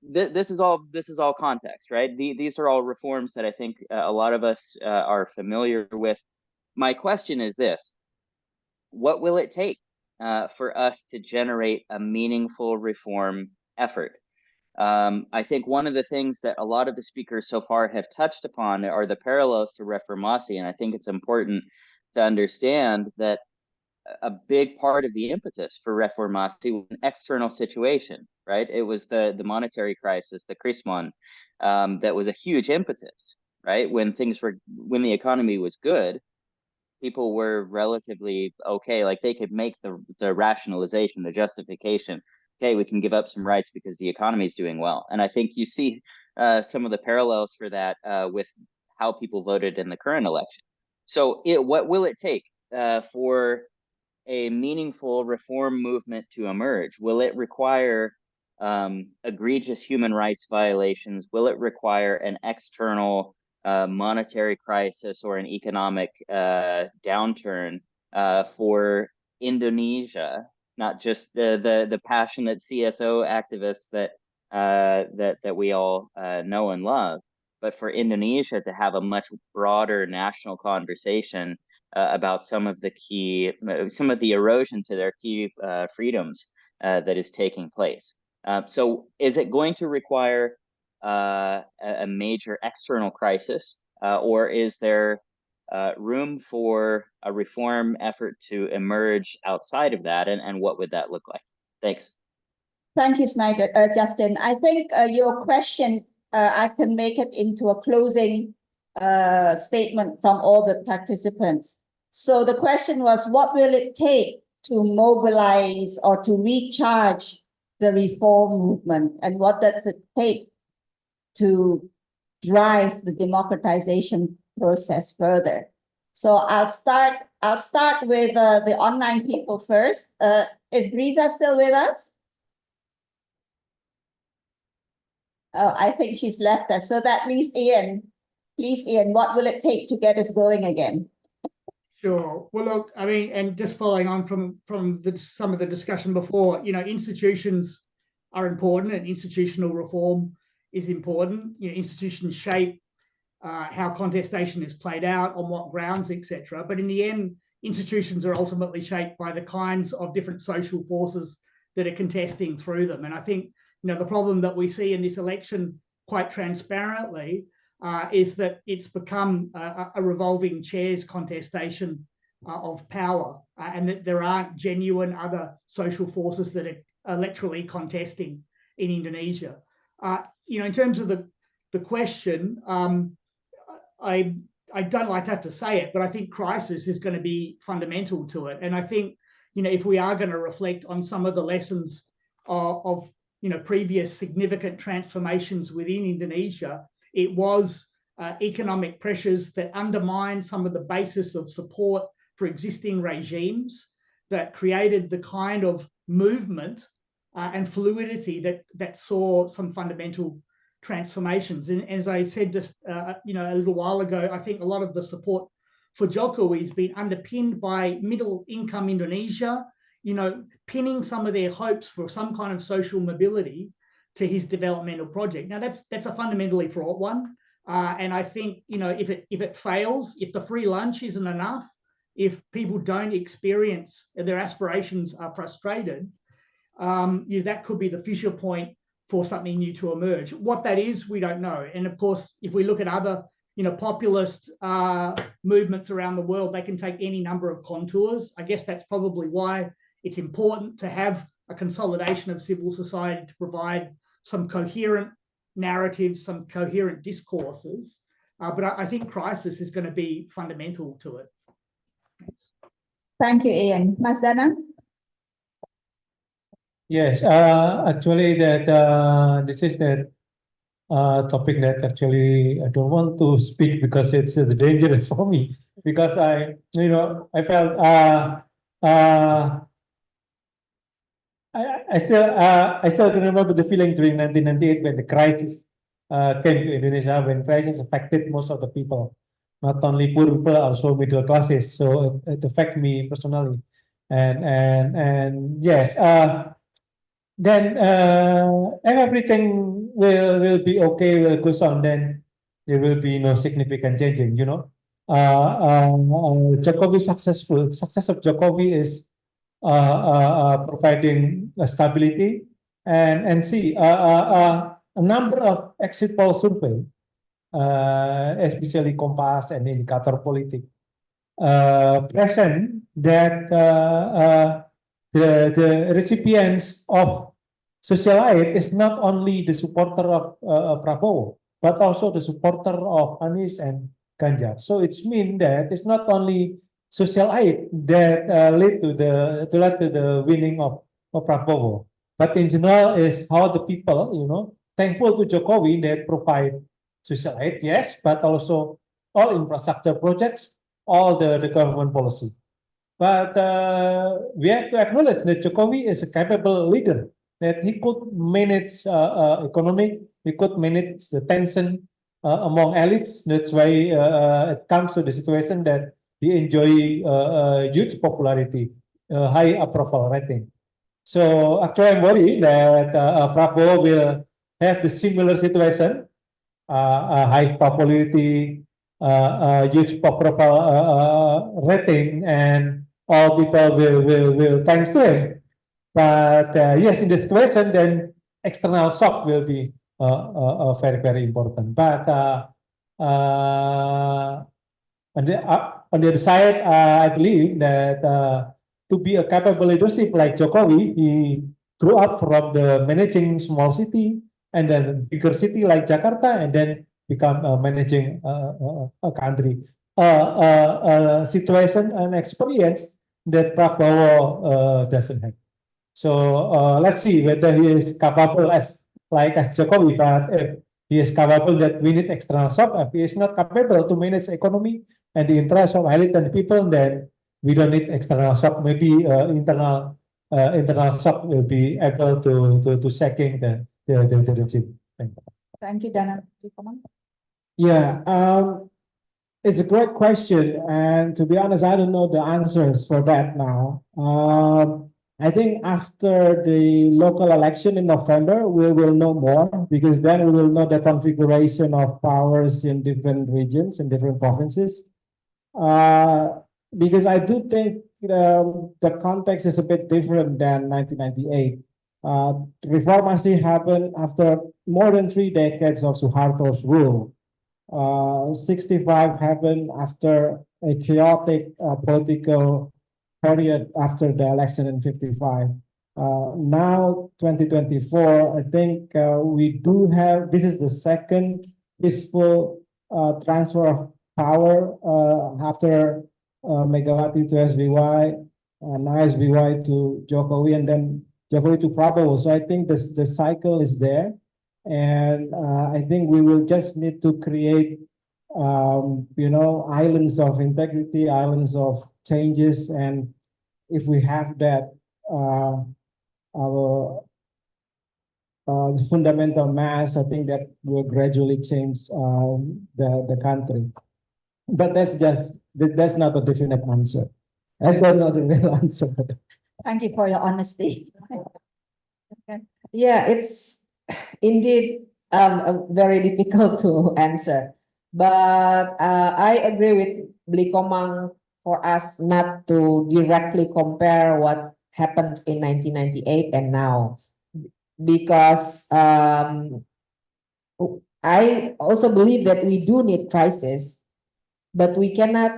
this is all context, right? These are all reforms that I think a lot of us are familiar with. My question is this: what will it take for us to generate a meaningful reform effort? I think one of the things that a lot of the speakers so far have touched upon are the parallels to Reformasi, and I think it's important to understand that a big part of the impetus for Reformasi was an external situation, right? It was the monetary crisis, the Krismon, that was a huge impetus, right? When the economy was good, people were relatively okay, like they could make the rationalization, the justification. Okay, we can give up some rights because the economy is doing well. And I think you see some of the parallels for that with how people voted in the current election. So what will it take for a meaningful reform movement to emerge? Will it require egregious human rights violations? Will it require an external monetary crisis or an economic downturn for Indonesia? Not just the passionate CSO activists that we all know and love, but for Indonesia to have a much broader national conversation about some of the erosion to their key freedoms that is taking place. So is it going to require a major external crisis, or is there room for a reform effort to emerge outside of that, and what would that look like? Thanks. Thank you, Justin. I think your question, I can make it into a closing statement from all the participants. So the question was, what will it take to mobilize or to recharge the reform movement, and what does it take to drive the democratization process further? So I'll start with the online people first. Is Briza still with us? I think she's left us. So that leaves Ian. Please, Ian, what will it take to get us going again? Sure. Well, look, I mean, and just following on from some of the discussion before, institutions are important, and institutional reform is important. Institutions shape how contestation is played out, on what grounds, etc. But in the end, institutions are ultimately shaped by the kinds of different social forces that are contesting through them. And I think, the problem that we see in this election quite transparently is that it's become a revolving chairs contestation of power, and that there aren't genuine other social forces that are electorally contesting in Indonesia. In terms of the question, I I don't like to have to say it, but I think crisis is going to be fundamental to it. And I think, if we are going to reflect on some of the lessons of previous significant transformations within Indonesia, it was economic pressures that undermined some of the basis of support for existing regimes that created the kind of movement and fluidity that saw some fundamental transformations. And as I said just a little while ago, I think a lot of the support for Jokowi has been underpinned by middle income Indonesia, pinning some of their hopes for some kind of social mobility to his developmental project. Now that's a fundamentally fraught one. And I think, if it fails, if the free lunch isn't enough, if people don't experience their aspirations are frustrated, that could be the fissure point for something new to emerge. What that is, we don't know. And of course, if we look at other, populist movements around the world, they can take any number of contours. I guess that's probably why it's important to have a consolidation of civil society to provide some coherent narratives, some coherent discourses. But I think crisis is going to be fundamental to it. Thanks. Thank you, Ian. Mas Dana? Yes, actually that this is the topic that actually I don't want to speak because it's dangerous for me, because I felt I still can remember the feeling during 1998 when the crisis came to Indonesia, when crisis affected most of the people, not only poor people, also middle classes. So it affected me personally, and yes, then everything will be okay, will go on. Then there will be no significant changing. Jokowi success of Jokowi is providing stability, and see a number of exit poll survey, especially Kompas and Indikator Politik, present that the recipients of social aid is not only the supporter of Prabowo, but also the supporter of Anies and Ganjar. So it's mean that it's not only social aid that led to the winning of Prabowo, but in general is how the people, thankful to Jokowi that provide social aid, yes, but also all infrastructure projects, all the government policy. But we have to acknowledge that Jokowi is a capable leader, that he could manage economy, he could manage the tension among elites. That's why it comes to the situation that he enjoy huge popularity, high approval rating. So actually, I'm worried that Prabowo will have the similar situation, high popularity, huge approval rating, and all people will thanks to him. But yes, in this situation, then external shock will be very, very important. But on the other side, I believe that to be a capable leadership like Jokowi, he grew up from the managing small city and then bigger city like Jakarta, and then become managing a country. Situation and experience that Prabowo doesn't have. So let's see whether he is capable as Jokowi, but if he is capable that we need external shock. If he is not capable to manage economy and the interest of elite and people, then we don't need external shock. Maybe internal shock will be able to shaking the regime. Thank you, Dana. Yeah, it's a great question, and to be honest, I don't know the answers for that now. I think after the local election in November, we will know more, because then we will know the configuration of powers in different regions, in different provinces. Because I do think the context is a bit different than 1998. Reformasi happened after more than 3 decades of Suharto's rule. 65 happened after a chaotic political period after the election in 55. Now 2024, I think we do have, this is the second peaceful transfer of power after Megawati to SBY, now SBY to Jokowi, and then Jokowi to Prabowo. So I think the cycle is there, and I think we will just need to create, islands of integrity, islands of changes, and if we have that, our the fundamental mass, I think that will gradually change the country. But that's not a definite answer. I don't know the real answer. Thank you for your honesty. Yeah, it's indeed very difficult to answer. But I agree with Blikomang for us not to directly compare what happened in 1998 and now, because I also believe that we do need crisis, but we cannot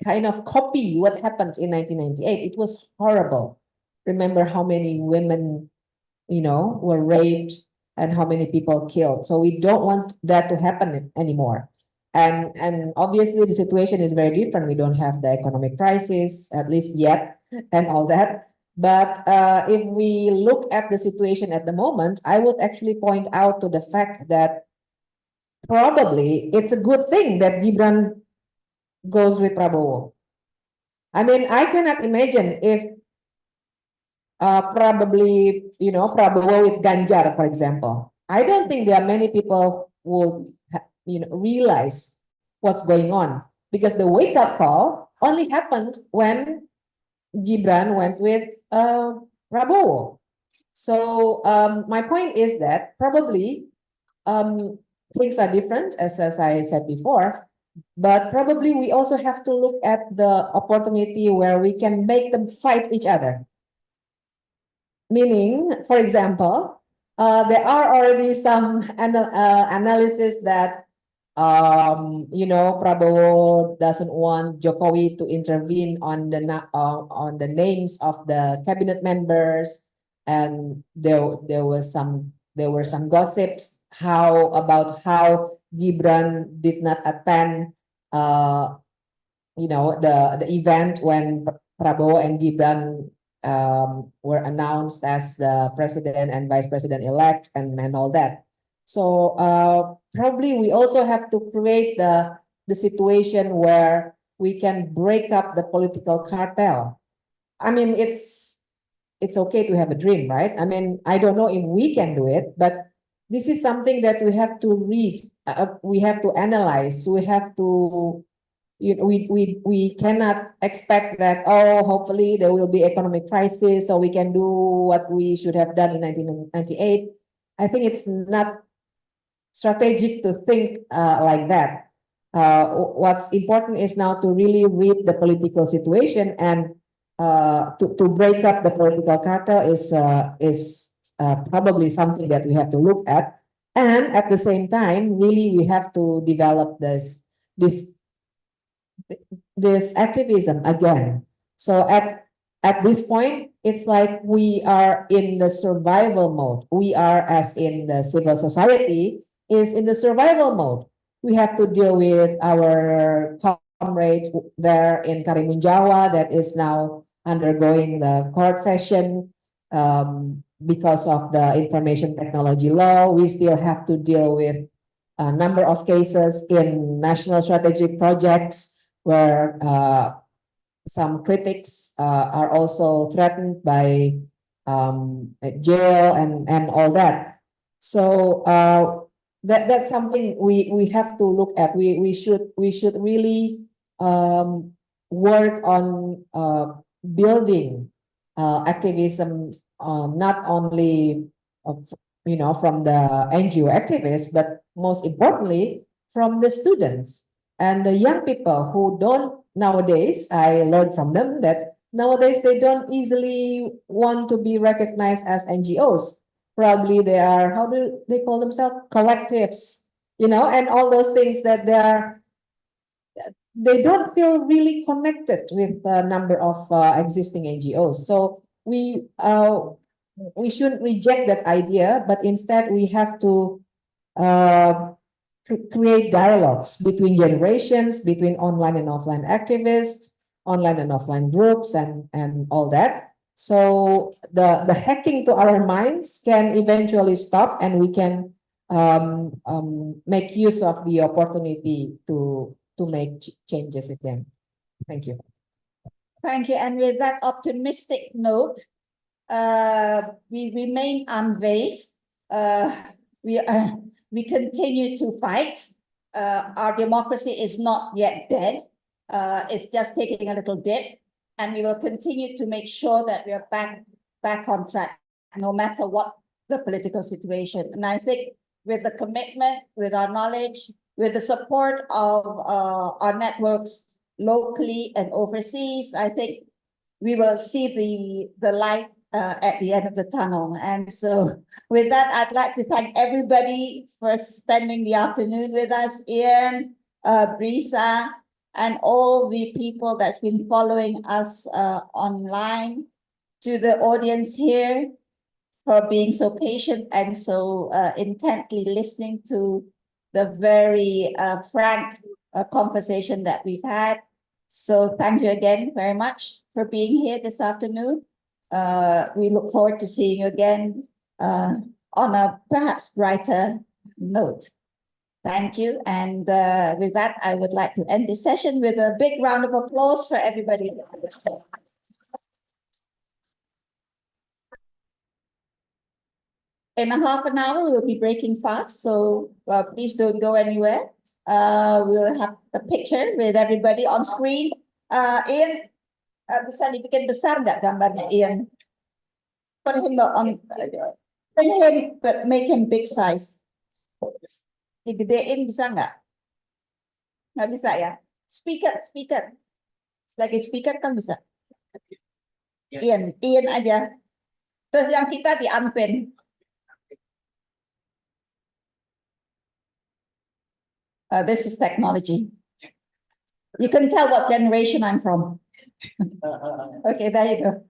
kind of copy what happened in 1998. It was horrible. Remember how many women, were raped and how many people killed. So we don't want that to happen anymore. And obviously the situation is very different. We don't have the economic crisis, at least yet, and all that. But if we look at the situation at the moment, I would actually point out to the fact that probably it's a good thing that Gibran goes with Prabowo. I mean, I cannot imagine if probably, Prabowo with Ganjar, for example. I don't think there are many people who realize what's going on, because the wake-up call only happened when Gibran went with Prabowo. So my point is that probably things are different, as I said before, but probably we also have to look at the opportunity where we can make them fight each other. Meaning, for example, there are already some analysis that Prabowo doesn't want Jokowi to intervene on the names of the cabinet members, and there were some gossips about how Gibran did not attend the event when Prabowo and Gibran were announced as the president and vice president elect and all that. So probably we also have to create the situation where we can break up the political cartel. I mean, it's okay to have a dream, right? I mean, I don't know if we can do it, but this is something that we have to read, we have to analyze, we have to, we cannot expect that, hopefully there will be economic crisis so we can do what we should have done in 1998. I think it's not strategic to think like that. What's important is now to really read the political situation, and to break up the political cartel is probably something that we have to look at. And at the same time, really we have to develop this activism again. So at this point, it's like we are in the survival mode. We are, as in the civil society, is in the survival mode. We have to deal with our comrades there in Karimun Jawa that is now undergoing the court session because of the information technology law. We still have to deal with a number of cases in national strategic projects where some critics are also threatened by jail and all that. So that's something we have to look at. We should really work on building activism, not only from the NGO activists, but most importantly from the students and the young people who don't nowadays. I learned from them that nowadays they don't easily want to be recognized as NGOs. Probably they are, how do they call themselves, collectives, and all those things that they don't feel really connected with a number of existing NGOs. So we shouldn't reject that idea, but instead we have to create dialogues between generations, between online and offline activists, online and offline groups, and all that. So the hacking to our minds can eventually stop, and we can make use of the opportunity to make changes again. Thank you. Thank you. And with that optimistic note, we remain unfazed. We continue to fight. Our democracy is not yet dead. It's just taking a little dip, and we will continue to make sure that we are back on track, no matter what the political situation. And I think with the commitment, with our knowledge, with the support of our networks locally and overseas, I think we will see the light at the end of the tunnel. And so with that, I'd like to thank everybody for spending the afternoon with us, Ian, Brisa, and all the people that's been following us online, to the audience here for being so patient and so intently listening to the very frank conversation that we've had. So thank you again very much for being here this afternoon. We look forward to seeing you again on a perhaps brighter note. Thank you. And with that, I would like to end this session with a big round of applause for everybody. In a half an hour, we'll be breaking fast, so please don't go anywhere. We'll have the picture with everybody on screen. Ian, bisa dibikin besar nggak gambarnya, Ian? Put him on, but make him big size. Digedein bisa nggak? Nggak bisa ya? Speaker. Sebagai speaker kan bisa. Ian aja. Terus yang kita diampin. This is technology. You can tell what generation I'm from. Okay, there you go.